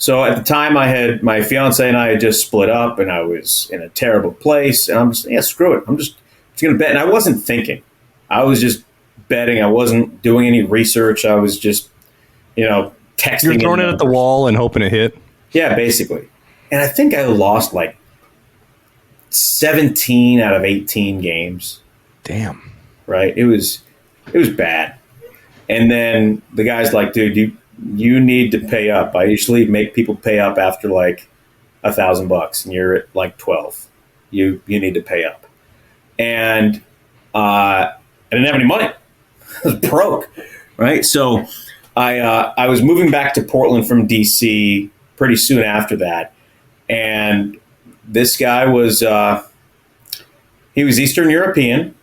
So at the time my fiance and I had just split up and I was in a terrible place and I'm just, screw it. I'm just going to bet. And I wasn't thinking. I was just betting. I wasn't doing any research. I was just, texting. You're throwing it at the wall and hoping it hit? Yeah, basically. And I think I lost like 17 out of 18 games. Damn. Right? It was bad. And then the guy's like, dude, you need to pay up. I usually make people pay up after like $1,000, and you're at like 12. You need to pay up. And I didn't have any money. I was broke, right? So I was moving back to Portland from DC pretty soon after that, and this guy was he was Eastern European,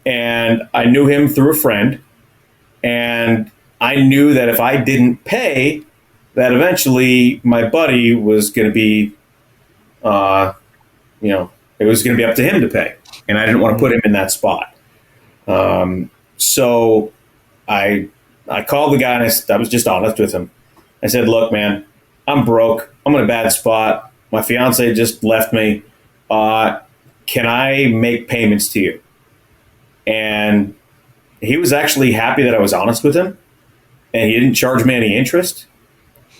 and I knew him through a friend, and I knew that if I didn't pay, that eventually my buddy was going to be, it was going to be up to him to pay, and I didn't want to put him in that spot. So I called the guy, and I was just honest with him. I said, look, man, I'm broke. I'm in a bad spot. My fiance just left me. Can I make payments to you? And he was actually happy that I was honest with him, and he didn't charge me any interest.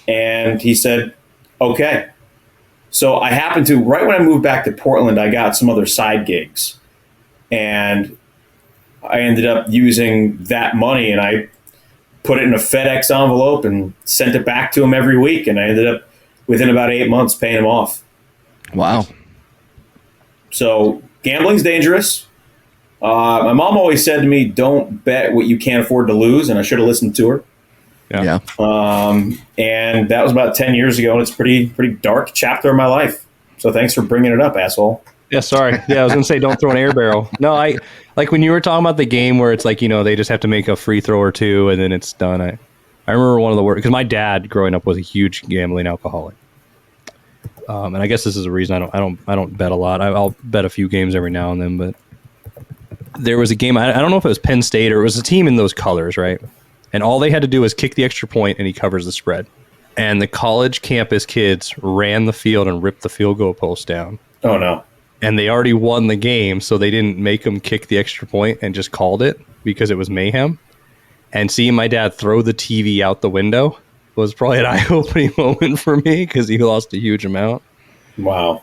And he said, okay. So I happened to, right when I moved back to Portland, I got some other side gigs. And I ended up using that money, and I put it in a FedEx envelope and sent it back to him every week. And I ended up, within about 8 months, paying him off. Wow. So gambling's dangerous. My mom always said to me, don't bet what you can't afford to lose. And I should have listened to her. Yeah. And that was about 10 years ago, and it's a pretty dark chapter of my life. So thanks for bringing it up, asshole. Yeah, sorry. Yeah, I was going to say, don't throw an air barrel. No, I like when you were talking about the game where it's like, they just have to make a free throw or two and then it's done. I remember one of the worst, because my dad growing up was a huge gambling alcoholic. And I guess this is a reason I don't bet a lot. I'll bet a few games every now and then, but there was a game, I don't know if it was Penn State or it was a team in those colors, right? And all they had to do was kick the extra point and he covers the spread. And the college campus kids ran the field and ripped the field goal post down. Oh, no. And they already won the game, so they didn't make them kick the extra point and just called it because it was mayhem. And seeing my dad throw the TV out the window was probably an eye-opening moment for me because he lost a huge amount. Wow.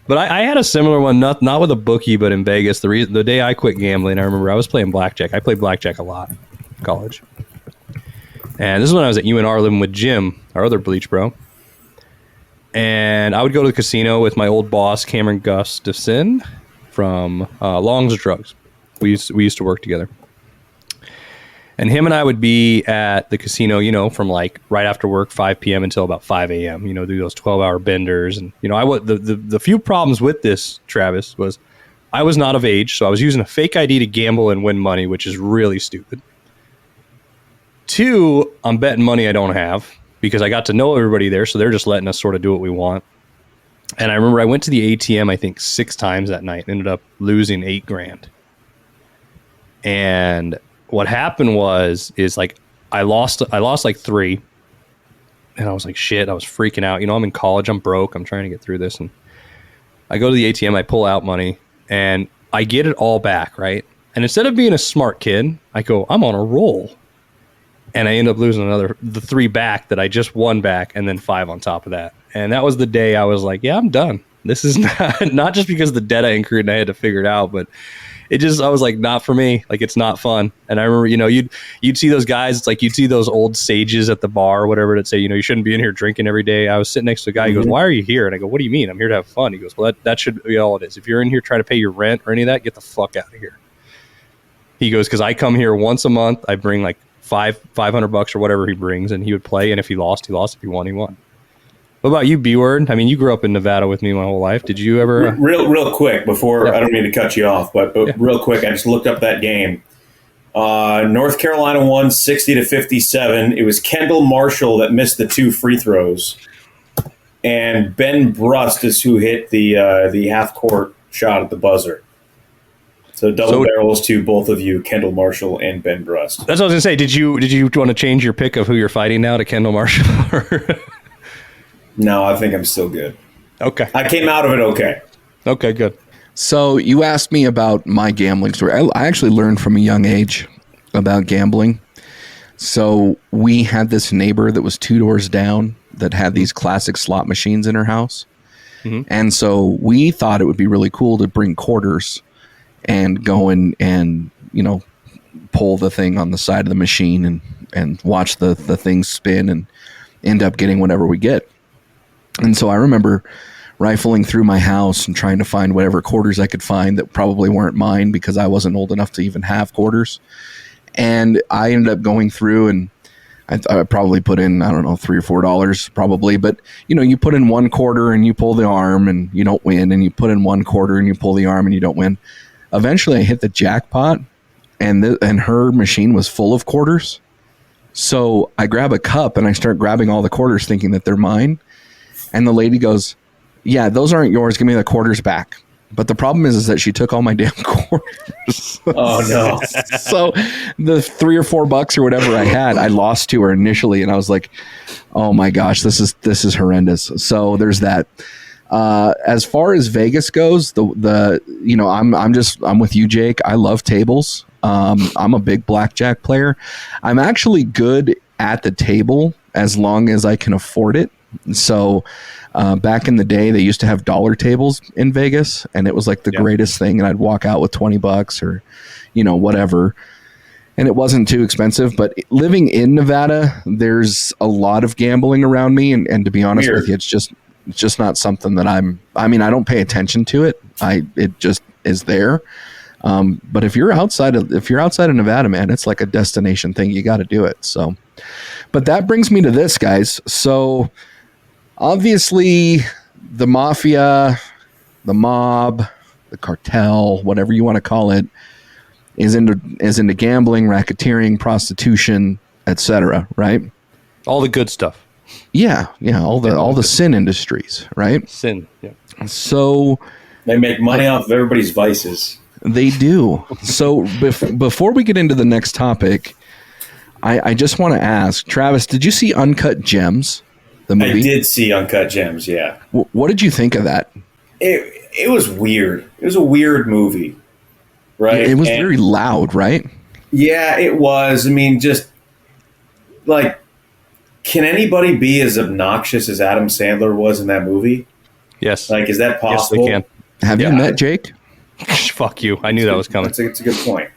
But I had a similar one, not with a bookie, but in Vegas. The day I quit gambling, I remember I was playing blackjack. I played blackjack a lot in college. And this is when I was at UNR living with Jim, our other Bleach bro. And I would go to the casino with my old boss, Cameron Gustafson, from Long's Drugs. We used to work together. And him and I would be at the casino, from like right after work, 5 p.m. until about 5 a.m., do those 12-hour benders. And, the few problems with this, Travis, was I was not of age, so I was using a fake ID to gamble and win money, which is really stupid. 2, I'm betting money I don't have because I got to know everybody there, so they're just letting us sort of do what we want. And I remember I went to the ATM, I think 6 times that night, and ended up losing $8,000. And what happened is like I lost like 3, and I was like, shit, I was freaking out. I'm in college, I'm broke, I'm trying to get through this. And I go to the ATM, I pull out money, and I get it all back, right? And instead of being a smart kid, I go, I'm on a roll. And I end up losing the 3 back that I just won back, and then 5 on top of that. And that was the day I was like, yeah, I'm done. This is not just because the debt I incurred and I had to figure it out, but I was like, not for me. Like, it's not fun. And I remember, you'd see those guys. It's like you'd see those old sages at the bar or whatever that say, you shouldn't be in here drinking every day. I was sitting next to a guy. He goes, why are you here? And I go, what do you mean? I'm here to have fun. He goes, well, that should be all it is. If you're in here trying to pay your rent or any of that, get the fuck out of here. He goes, because I come here once a month. I bring like $500 or whatever he brings, and he would play. And if he lost, he lost. If he won, he won. What about you, B-Word? I mean, you grew up in Nevada with me my whole life. Did you ever? Real quick before, I don't mean to cut you off, but real quick, I just looked up that game. North Carolina won 60-57. It was Kendall Marshall that missed the 2 free throws, and Ben Brust is who hit the half court shot at the buzzer. So barrels to both of you, Kendall Marshall and Ben Brust. That's what I was gonna say. Did you want to change your pick of who you're fighting now to Kendall Marshall? No, I think I'm still good. Okay. I came out of it okay. Okay, good. So you asked me about my gambling story. I actually learned from a young age about gambling. So we had this neighbor that was 2 doors down that had these classic slot machines in her house. And so we thought it would be really cool to bring quarters and go in and, pull the thing on the side of the machine and watch the thing spin and end up getting whatever we get. And so I remember rifling through my house and trying to find whatever quarters I could find that probably weren't mine because I wasn't old enough to even have quarters. And I ended up going through and I probably put in, I don't know, $3 or $4 probably. But, you put in one quarter and you pull the arm and you don't win. And you put in one quarter and you pull the arm and you don't win. Eventually I hit the jackpot and her machine was full of quarters. So I grab a cup and I start grabbing all the quarters thinking that they're mine. And the lady goes, yeah, those aren't yours. Give me the quarters back. But the problem is that she took all my damn quarters. Oh, no. So the $3 or $4 or whatever I had, I lost to her initially. And I was like, oh, my gosh, this is horrendous. So there's that. As far as Vegas goes, I'm with you, Jake. I love tables. I'm a big blackjack player. I'm actually good at the table as long as I can afford it. So back in the day, they used to have dollar tables in Vegas, and it was like the greatest thing. And I'd walk out with $20 or, whatever. And it wasn't too expensive. But living in Nevada, there's a lot of gambling around me. And to be honest with you, it's just not something that I don't pay attention to it. It just is there. But if you're outside of Nevada, man, it's like a destination thing. You got to do it. So, but that brings me to this, guys. So obviously the mafia, the mob, the cartel, whatever you want to call it, is into gambling, racketeering, prostitution, etc. Right? All the good stuff. Yeah. All the sin industries, right? Sin. Yeah. So they make money off of everybody's vices. They do. So before we get into the next topic, I just want to ask, Travis, did you see Uncut Gems, the movie? I did see Uncut Gems, yeah. What did you think of that? It was weird. It was a weird movie, right? It was very loud, right? Yeah, it was. I mean, just like, can anybody be as obnoxious as Adam Sandler was in that movie? Yes. Like, is that possible? Yes, they can. Have you met Jake? Fuck you. I knew that was coming. It's a good point.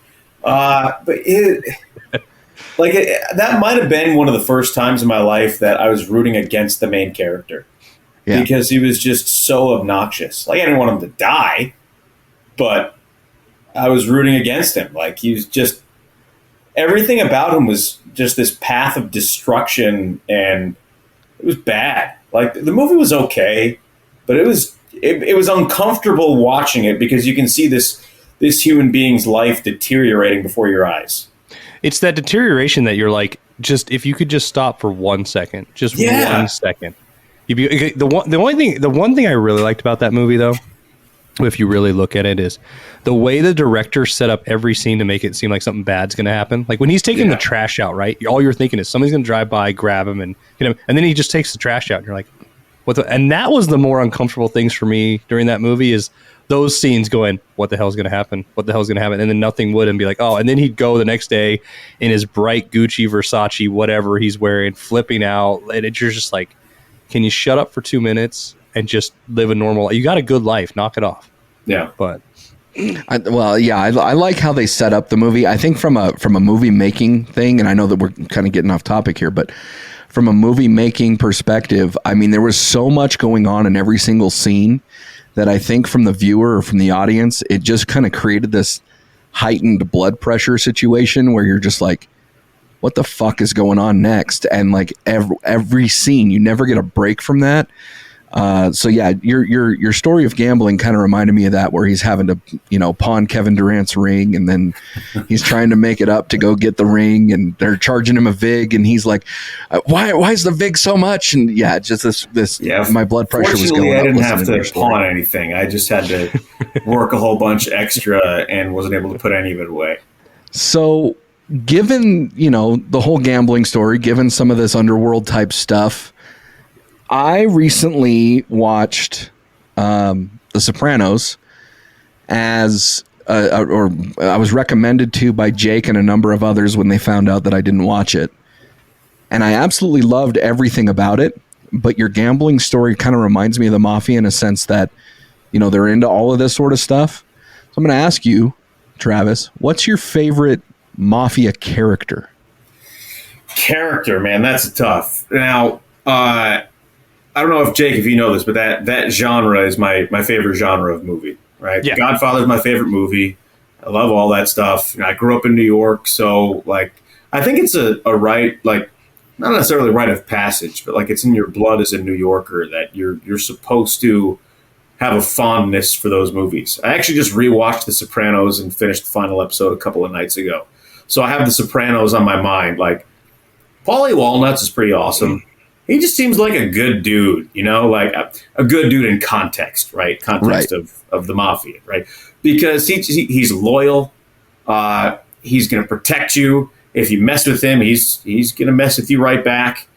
But that might have been one of the first times in my life that I was rooting against the main character. Yeah. Because he was just so obnoxious. Like, I didn't want him to die, but I was rooting against him. Like, he was just, everything about him was just this path of destruction, and it was bad. Like, the movie was okay, but it was uncomfortable watching it because you can see this human being's life deteriorating before your eyes. It's that deterioration that you're like, just if you could just stop for 1 second, just 1 second. The one thing I really liked about that movie, though, if you really look at it, is the way the director set up every scene to make it seem like something bad's going to happen. Like when he's taking the trash out, right? All you're thinking is somebody's going to drive by, grab him, and hit him, and then he just takes the trash out, and you're like, and that was the more uncomfortable things for me during that movie, is those scenes going, what the hell's going to happen? What the hell's going to happen? And then nothing would, and be like, oh, and then he'd go the next day in his bright Gucci, Versace, whatever he's wearing, flipping out. And you're just like, can you shut up for 2 minutes and just live a normal life? You got a good life. Knock it off. Yeah. But I like how they set up the movie. I think from a movie making thing, and I know that we're kind of getting off topic here, but from a movie making perspective, I mean, there was so much going on in every single scene that I think from the viewer or from the audience, it just kind of created this heightened blood pressure situation where you're just like, what the fuck is going on next? And like every scene, you never get a break from that. So yeah, your story of gambling kind of reminded me of that, where he's having to, pawn Kevin Durant's ring, and then he's trying to make it up to go get the ring, and they're charging him a vig, and he's like, why is the vig so much? And yeah, just this my blood pressure was going up. I didn't have to pawn anything. I just had to work a whole bunch extra and wasn't able to put any of it away. So given, the whole gambling story, given some of this underworld type stuff, I recently watched The Sopranos or I was recommended to by Jake and a number of others when they found out that I didn't watch it. And I absolutely loved everything about it. but your gambling story kind of reminds me of the Mafia in a sense that, you know, they're into all of this sort of stuff. So I'm going to ask you, Travis, what's your favorite Mafia character? Character, man, that's tough. Now, I don't know if Jake, if you know this, but that genre is my favorite genre of movie, right? Yeah. Godfather is my favorite movie. I love all that stuff. You know, I grew up in New York, so like I think it's a right, like not necessarily a rite of passage, but like it's in your blood as a New Yorker that you're supposed to have a fondness for those movies. I actually just rewatched The Sopranos and finished the final episode a couple of nights ago. So I have The Sopranos on my mind. Like Paulie Walnuts is pretty awesome. He just seems like a good dude, you know, like a good dude in context, right? Context Right. of the Mafia, right? Because he's loyal. He's going to protect you. If you mess with him, he's going to mess with you right back.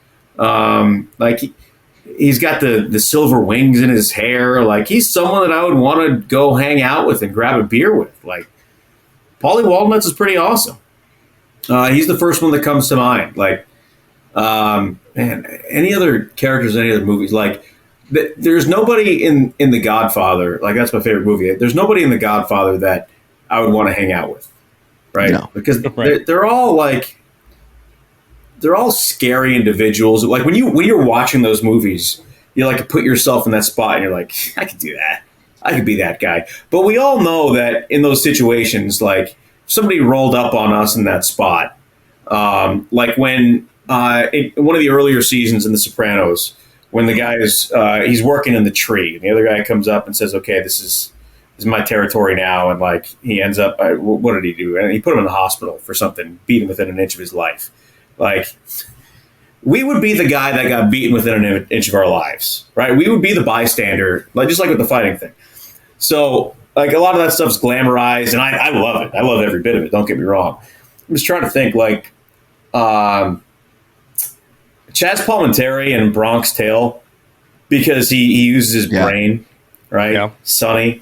He's got the silver wings in his hair. Like he's someone that I would want to go hang out with and grab a beer with. Like Paulie Walnuts is pretty awesome. He's the first one that comes to mind. Like, man, any other characters, any other movies? Like, there's nobody in The Godfather. Like, that's my favorite movie. There's nobody in The Godfather that I would want to hang out with, right? No. Because Right. they're all like, they're all scary individuals. Like when you're watching those movies, you like to put yourself in that spot, and you're like, I could do that. I could be that guy. But we all know that in those situations, like somebody rolled up on us in that spot. Like when in one of the earlier seasons in The Sopranos, when the guy is he's working in the tree, and the other guy comes up and says, "Okay, this is my territory now," and like he ends up, what did he do? And he put him in the hospital for something, beat him within an inch of his life. Like we would be the guy that got beaten within an inch of our lives, right? We would be the bystander, like just like with the fighting thing. So like a lot of that stuff's glamorized, and I love it. I love every bit of it. Don't get me wrong. I'm just trying to think like Chaz Palminteri in Bronx Tale, because he uses his brain, right? Yeah. Sonny.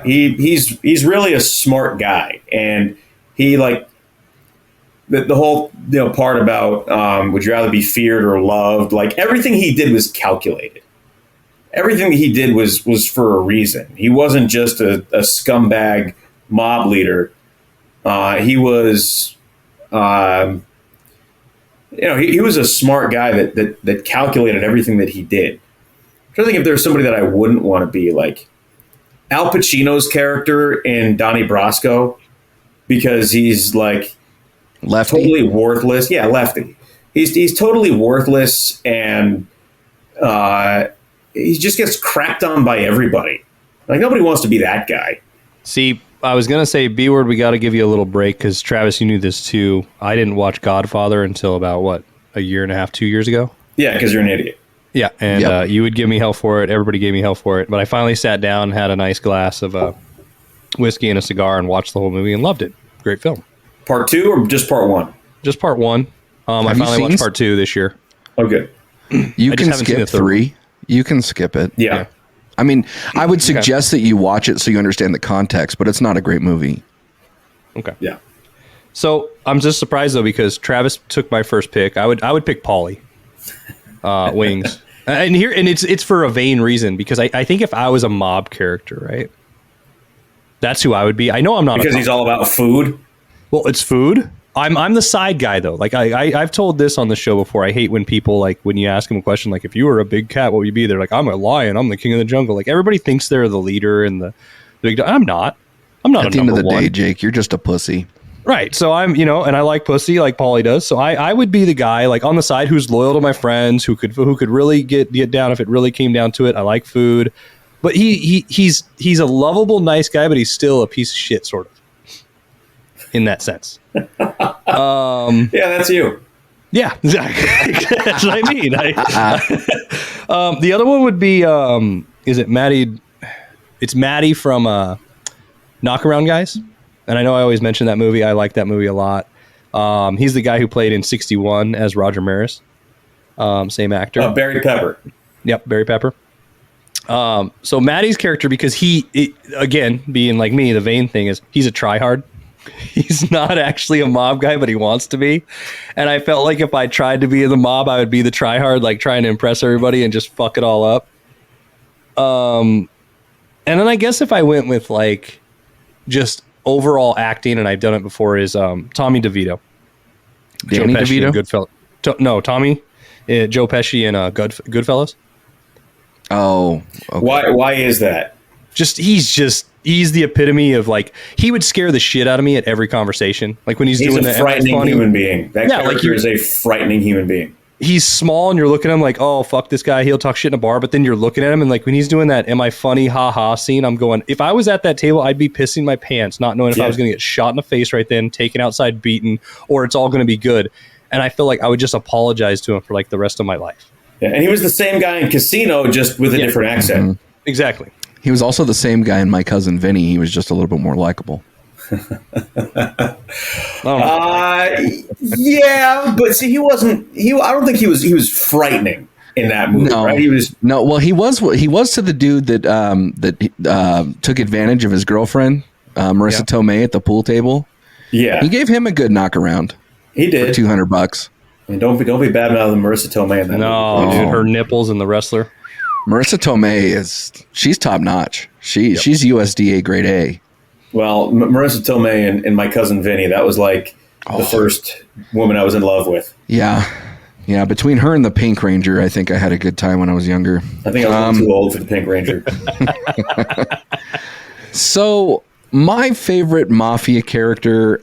He's really a smart guy, and he like the whole part about would you rather be feared or loved? Like everything he did was calculated. Everything he did was for a reason. He wasn't just a scumbag mob leader. He was, he was a smart guy that calculated everything that he did. I'm trying to think if there's somebody that I wouldn't want to be like Al Pacino's character in Donnie Brasco, because he's like Lefty? totally worthless. Yeah, lefty. He's totally worthless, and he just gets crapped on by everybody. Like nobody wants to be that guy. See, I was going to say, B-word, we got to give you a little break because, Travis, you knew this too. I didn't watch Godfather until about, a year and a half, 2 years ago? Yeah, because you're an idiot. Yeah, and Yep. you would give me hell for it. Everybody gave me hell for it. But I finally sat down, had a nice glass of whiskey and a cigar, and watched the whole movie and loved it. Great film. Part 2 or just part 1? Just part 1. I Have you finally seen watched part 2 this year. Oh, good. You I just can haven't seen skip the third 3. You can skip it. Yeah. I mean, I would suggest that you watch it so you understand the context, but it's not a great movie. Okay. Yeah. So I'm just surprised though because Travis took my first pick. I would pick Paulie, Wings, and it's for a vain reason because I think if I was a mob character, right, that's who I would be. I know I'm not Because he's all about food. Well, it's food. I'm the side guy though. Like I've told this on the show before. I hate when people like when you ask them a question like if you were a big cat, what would you be? They're like I'm a lion. I'm the king of the jungle. Like everybody thinks they're the leader and the big. I'm not. I'm not. At the end of the day, Jake, you're just a pussy. Right. So I'm, and I like pussy like Paulie does. So I would be the guy like on the side who's loyal to my friends, who could really get down if it really came down to it. I like food, but he's a lovable, nice guy, but he's still a piece of shit, sort of, in that sense. Yeah, that's you. Yeah, exactly. That's what I mean. The other one would be, is it Maddie? It's Maddie from Knockaround Guys. And I know I always mention that movie. I like that movie a lot. He's the guy who played in 61 as Roger Maris. Same actor. Barry Pepper. Yep, Barry Pepper. So Maddie's character, because again, being like me, the vain thing is he's a tryhard. He's not actually a mob guy, but he wants to be. And I felt like if I tried to be in the mob, I would be the tryhard, like trying to impress everybody and just fuck it all up. And then I guess if I went with like just overall acting, and I've done it before, is Tommy DeVito. Danny DeVito? Goodfellas. Tommy, Joe Pesci and Goodfellas. Oh, okay. Why is that? He's the epitome of like, he would scare the shit out of me at every conversation. Like when he's doing a frightening human being. That character is a frightening human being. He's small and you're looking at him like, oh, fuck this guy. He'll talk shit in a bar. But then you're looking at him and like when he's doing that, am I funny? Ha ha scene. I'm going, if I was at that table, I'd be pissing my pants, not knowing if I was going to get shot in the face right then, taken outside, beaten, or it's all going to be good. And I feel like I would just apologize to him for like the rest of my life. Yeah, and he was the same guy in Casino, just with a different accent. Mm-hmm. Exactly. He was also the same guy in My Cousin Vinny. He was just a little bit more likable. Yeah, but see, he wasn't. I don't think he was frightening in that movie. No, right? He was. No, well, he was to the dude that took advantage of his girlfriend, Marissa Tomei, at the pool table. Yeah, he gave him a good knockaround. He did. For $200. And don't be bad mouthing Marissa Tomei in that movie. Dude, her nipples and the wrestler. Marissa Tomei she's top notch. She's USDA grade A. Well, Marissa Tomei and My Cousin Vinny, that was like the first woman I was in love with. Yeah. Yeah, between her and the Pink Ranger, I think I had a good time when I was younger. I think I was too old for the Pink Ranger. So, my favorite Mafia character,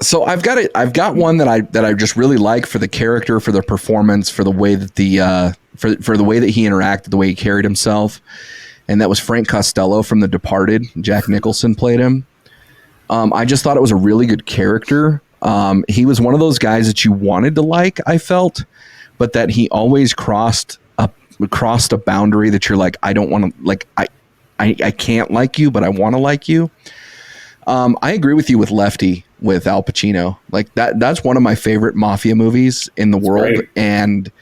so I've got one that I just really like for the character, for the performance, for the way that for the way that he interacted, the way he carried himself. And that was Frank Costello from The Departed. Jack Nicholson played him. I just thought it was a really good character. He was one of those guys that you wanted to like, I felt, but that he always crossed a boundary that you're like, I don't want to, like, I can't like you, but I want to like you. I agree with you with Lefty, with Al Pacino. Like that's one of my favorite Mafia movies in the world. Great. And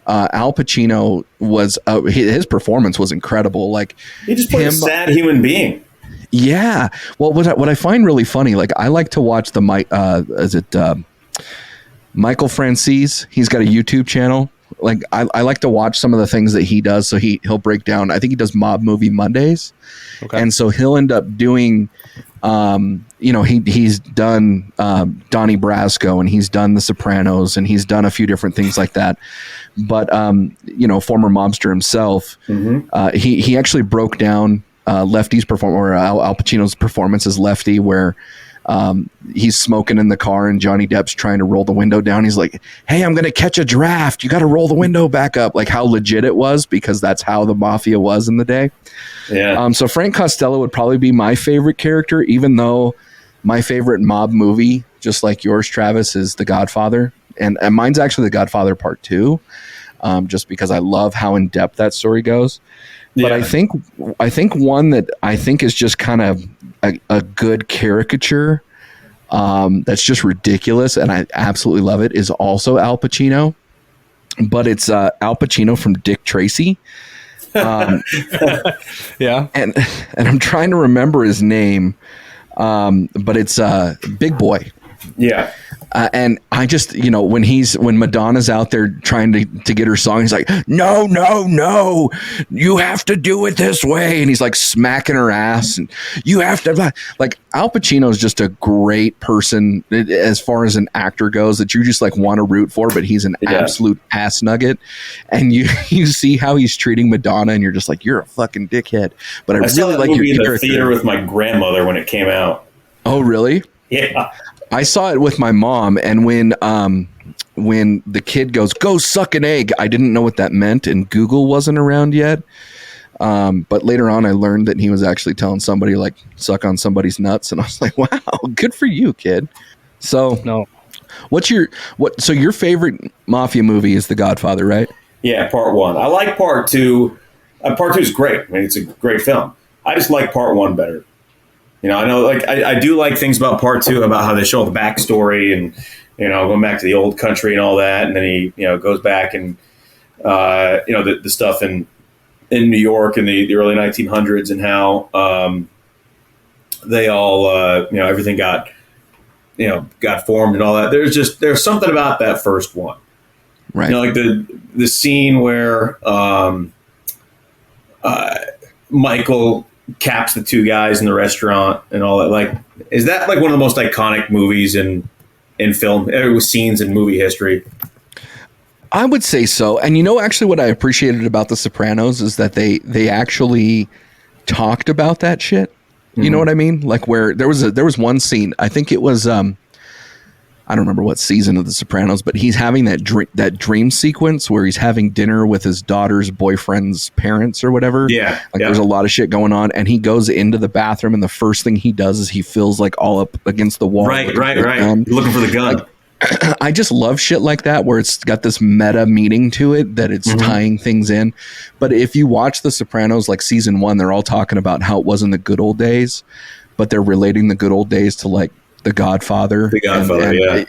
Al Pacino was his performance was incredible. Like he just played a sad human being. Yeah. Well, what I find really funny, like I like to watch Michael Francis. He's got a YouTube channel. Like I like to watch some of the things that he does. So he'll break down. I think he does Mob Movie Mondays, and so he'll end up doing. He's done Donnie Brasco, and he's done The Sopranos, and he's done a few different things like that. But former mobster himself, he actually broke down Lefty's performance, or Al Pacino's performance as Lefty, where he's smoking in the car and Johnny Depp's trying to roll the window down. He's like, "Hey, I'm going to catch a draft. You got to roll the window back up." Like how legit it was, because that's how the Mafia was in the day. Yeah. So Frank Costello would probably be my favorite character, even though my favorite mob movie, just like yours, Travis, is The Godfather. And mine's actually The Godfather Part 2, just because I love how in depth that story goes. But I think one that I think is just kind of a good caricature that's just ridiculous, and I absolutely love it, is also Al Pacino. But it's Al Pacino from Dick Tracy. Yeah. And I'm trying to remember his name, but it's Big Boy. Yeah. And I just, when Madonna's out there trying to get her song, he's like, no, you have to do it this way. And he's like smacking her ass, and you have to, like, Al Pacino is just a great person as far as an actor goes, that you just like want to root for, but he's an absolute ass nugget. And you see how he's treating Madonna, and you're just like, you're a fucking dickhead. But I really like your character. In the theater with my grandmother when it came out. Oh, really? Yeah. I saw it with my mom, and when the kid goes, "Go suck an egg," I didn't know what that meant, and Google wasn't around yet. But later on, I learned that he was actually telling somebody, like, suck on somebody's nuts, and I was like, "Wow, good for you, kid." So, so your favorite Mafia movie is The Godfather, right? Yeah, Part 1. I like Part 2. Part 2 is great. I mean, it's a great film. I just like Part 1 better. I know, like, I do like things about Part 2, about how they show the backstory and, going back to the old country and all that. And then he, goes back and, the stuff in New York in the early 1900s, and how, they all, everything got formed and all that. There's something about that first one. Right. Like the scene where Michael caps the two guys in the restaurant and all that. Like, is that like one of the most iconic movies in film? It was scenes in movie history. I would say so. And actually what I appreciated about The Sopranos is that they actually talked about that shit. You know what I mean? Like where there was one scene, I think it was I don't remember what season of The Sopranos, but he's having that dream sequence where he's having dinner with his daughter's boyfriend's parents or whatever. Yeah. There's a lot of shit going on, and he goes into the bathroom, and the first thing he does is he feels like all up against the wall. Right. Looking for the gun. I just love shit like that where it's got this meta meaning to it that it's tying things in. But if you watch The Sopranos, like season 1, they're all talking about how it was in the good old days, but they're relating the good old days to like The Godfather. The Godfather, yeah.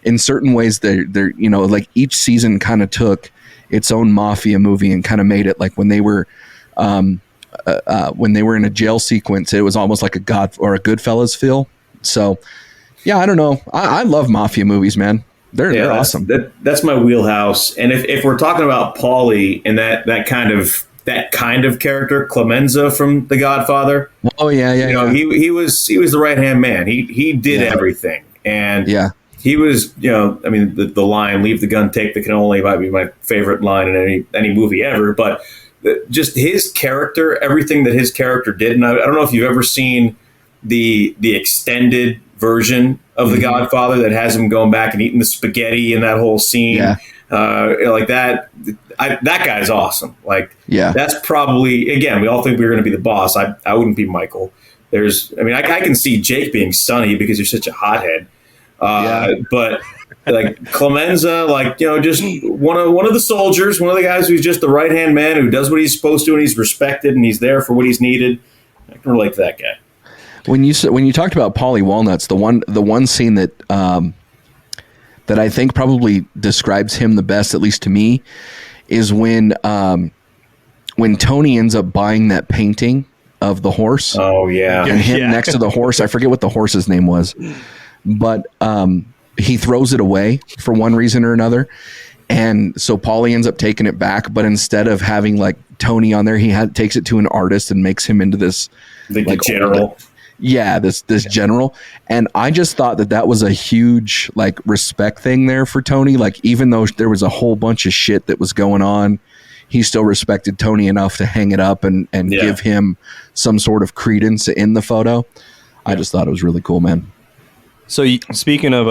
In certain ways, they're like each season kind of took its own mafia movie and kind of made it like when they were in a jail sequence, it was almost like a Goodfellas feel. So. Yeah, I don't know. I love mafia movies, man. They're awesome. That's my wheelhouse. And if we're talking about Paulie and that kind of character, Clemenza from The Godfather. Oh yeah. He was the right hand man. He did everything, and he was the line "Leave the gun, take the cannoli" might be my favorite line in any movie ever. But just his character, everything that his character did, and I don't know if you've ever seen the extended version of The Godfather that has him going back and eating the spaghetti and that whole scene, like that. That guy's awesome. Like, that's probably, again, we all think we're going to be the boss. I wouldn't be Michael. I can see Jake being Sonny because you're such a hothead. But like Clemenza, just one of the soldiers, one of the guys who's just the right hand man who does what he's supposed to and he's respected and he's there for what he's needed. I can relate to that guy. When you talked about Paulie Walnuts, the one scene that I think probably describes him the best, at least to me, is when Tony ends up buying that painting of the horse. Oh yeah, and him next to the horse. I forget what the horse's name was, but he throws it away for one reason or another, and so Paulie ends up taking it back. But instead of having like Tony on there, he takes it to an artist and makes him into this like general. This general. And I just thought that was a huge like respect thing there for Tony. Like, even though there was a whole bunch of shit that was going on, he still respected Tony enough to hang it up and give him some sort of credence in the photo. I just thought it was really cool, man. So speaking of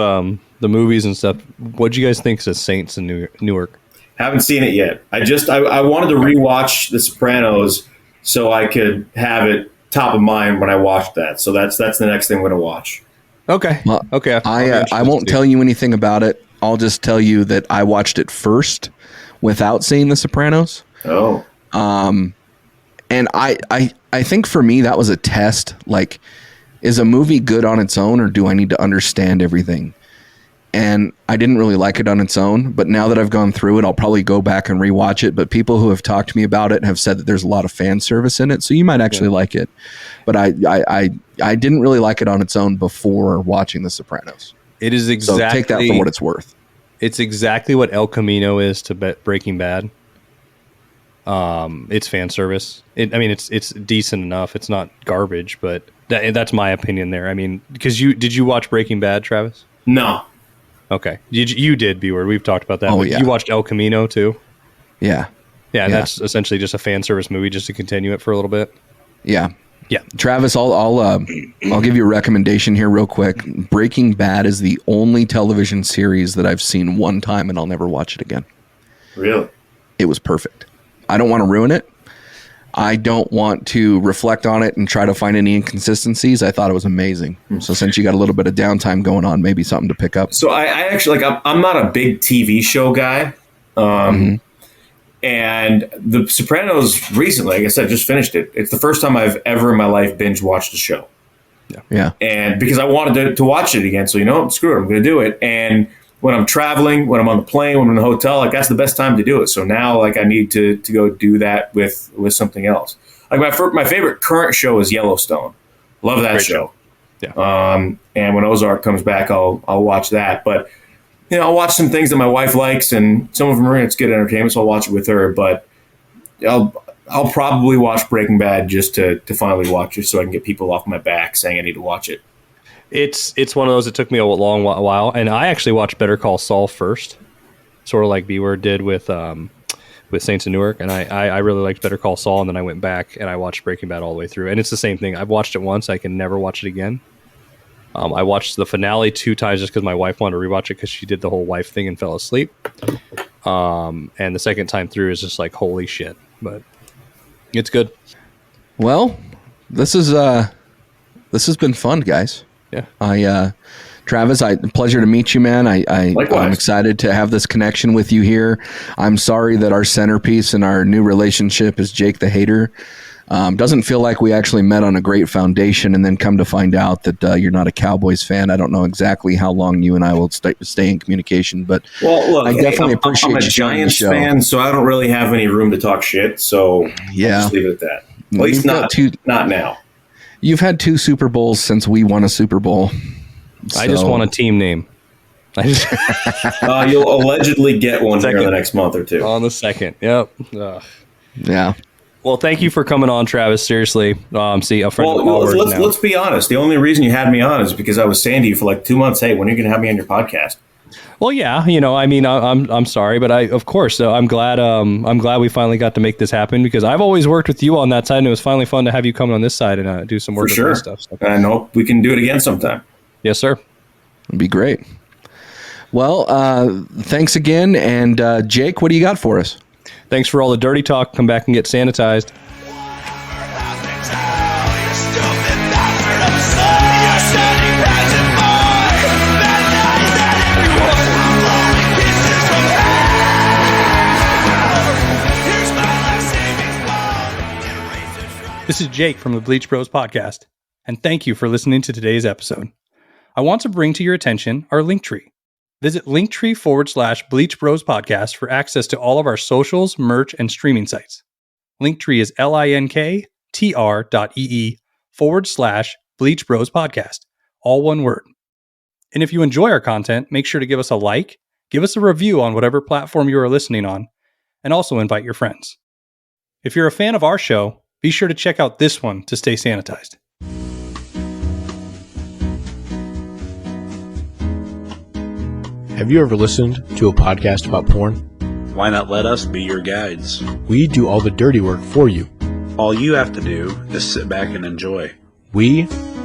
the movies and stuff, what'd you guys think of Saints in Newark? Haven't seen it yet. I wanted to rewatch The Sopranos so I could have it top of mind when I watched that. So that's the next thing I'm going to watch. Okay. Well, okay. I won't tell you anything about it. I'll just tell you that I watched it first without seeing The Sopranos. Oh. And I think for me that was a test. Like, is a movie good on its own, or do I need to understand everything? And I didn't really like it on its own, but now that I've gone through it, I'll probably go back and rewatch it. But people who have talked to me about it have said that there's a lot of fan service in it, so you might actually like it. But I didn't really like it on its own before watching The Sopranos. It is exactly. So take that for what it's worth. It's exactly what El Camino is to Breaking Bad. It's fan service. It's decent enough. It's not garbage, but that's my opinion there. I mean, because did you watch Breaking Bad, Travis? No. Okay, you did, B-word. We've talked about that. Oh, yeah. You watched El Camino too? Yeah. Yeah, and that's essentially just a fan service movie just to continue it for a little bit. Yeah. Yeah. Travis, I'll give you a recommendation here real quick. Breaking Bad is the only television series that I've seen one time and I'll never watch it again. Really? It was perfect. I don't want to ruin it. I don't want to reflect on it and try to find any inconsistencies. I thought it was amazing. So since you got a little bit of downtime going on, maybe something to pick up. So I actually, I'm not a big TV show guy. And The Sopranos recently, like I said, just finished it. It's the first time I've ever in my life binge watched a show. Yeah. And because I wanted to watch it again. So, screw it, I'm going to do it. And when I'm traveling, when I'm on the plane, when I'm in the hotel, like that's the best time to do it. So now like I need to go do that with something else. Like my favorite current show is Yellowstone. Love that Great show. Yeah. And when Ozark comes back, I'll watch that. But I'll watch some things that my wife likes, and some of them are it's good entertainment, so I'll watch it with her. But I'll probably watch Breaking Bad just to finally watch it, so I can get people off my back saying I need to watch it. It's one of those that took me a long while, and I actually watched Better Call Saul first, sort of like B-Word did with Saints of Newark, and I really liked Better Call Saul, and then I went back and I watched Breaking Bad all the way through, and it's the same thing. I've watched it once, I can never watch it again. I watched the finale 2 times just because my wife wanted to rewatch it because she did the whole wife thing and fell asleep. And the second time through is just like, holy shit, but it's good. Well, this has been fun, guys. Yeah. Travis, pleasure to meet you, man. I'm Likewise. excited to have this connection with you here. I'm sorry that our centerpiece in our new relationship is Jake the Hater. Doesn't feel like we actually met on a great foundation and then come to find out that you're not a Cowboys fan. I don't know exactly how long you and I will stay in communication, but Look, I definitely appreciate I'm a you joining the Giants show. fan, so I don't really have any room to talk shit. So Yeah. I'll just leave it at that. At least not now. You've had 2 Super Bowls since we won a Super Bowl. I just want a team name. You'll allegedly get one here in the next month or 2. On the second. Yep. Ugh. Yeah. Well, thank you for coming on, Travis. Seriously. See, a friend of ours now. Let's be honest. The only reason you had me on is because I was saying to you for like 2 months, hey, when are you going to have me on your podcast? Well, yeah, I mean, I'm sorry, but of course, I'm glad we finally got to make this happen because I've always worked with you on that side, and it was finally fun to have you come on this side and do some work For with sure. stuff. So. And I hope we can do it again sometime. Yes, sir. It'd be great. Well, thanks again. And Jake, what do you got for us? Thanks for all the dirty talk. Come back and get sanitized. This is Jake from the Bleach Bros Podcast, and thank you for listening to today's episode. I want to bring to your attention our Linktree. Visit Linktree/Bleach Bros Podcast for access to all of our socials, merch, and streaming sites. Linktree is linktr.ee/Bleach Bros Podcast, all one word. And if you enjoy our content, make sure to give us a like, give us a review on whatever platform you are listening on, and also invite your friends. If you're a fan of our show, be sure to check out this one to stay sanitized. Have you ever listened to a podcast about porn? Why not let us be your guides? We do all the dirty work for you. All you have to do is sit back and enjoy. We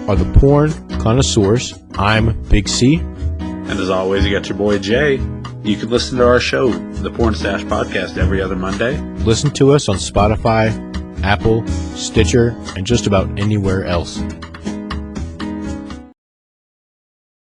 are the porn connoisseurs. I'm Big C. And as always, you got your boy Jay. You can listen to our show, the Pornstache Podcast, every other Monday. Listen to us on Spotify, Apple, Stitcher, and just about anywhere else.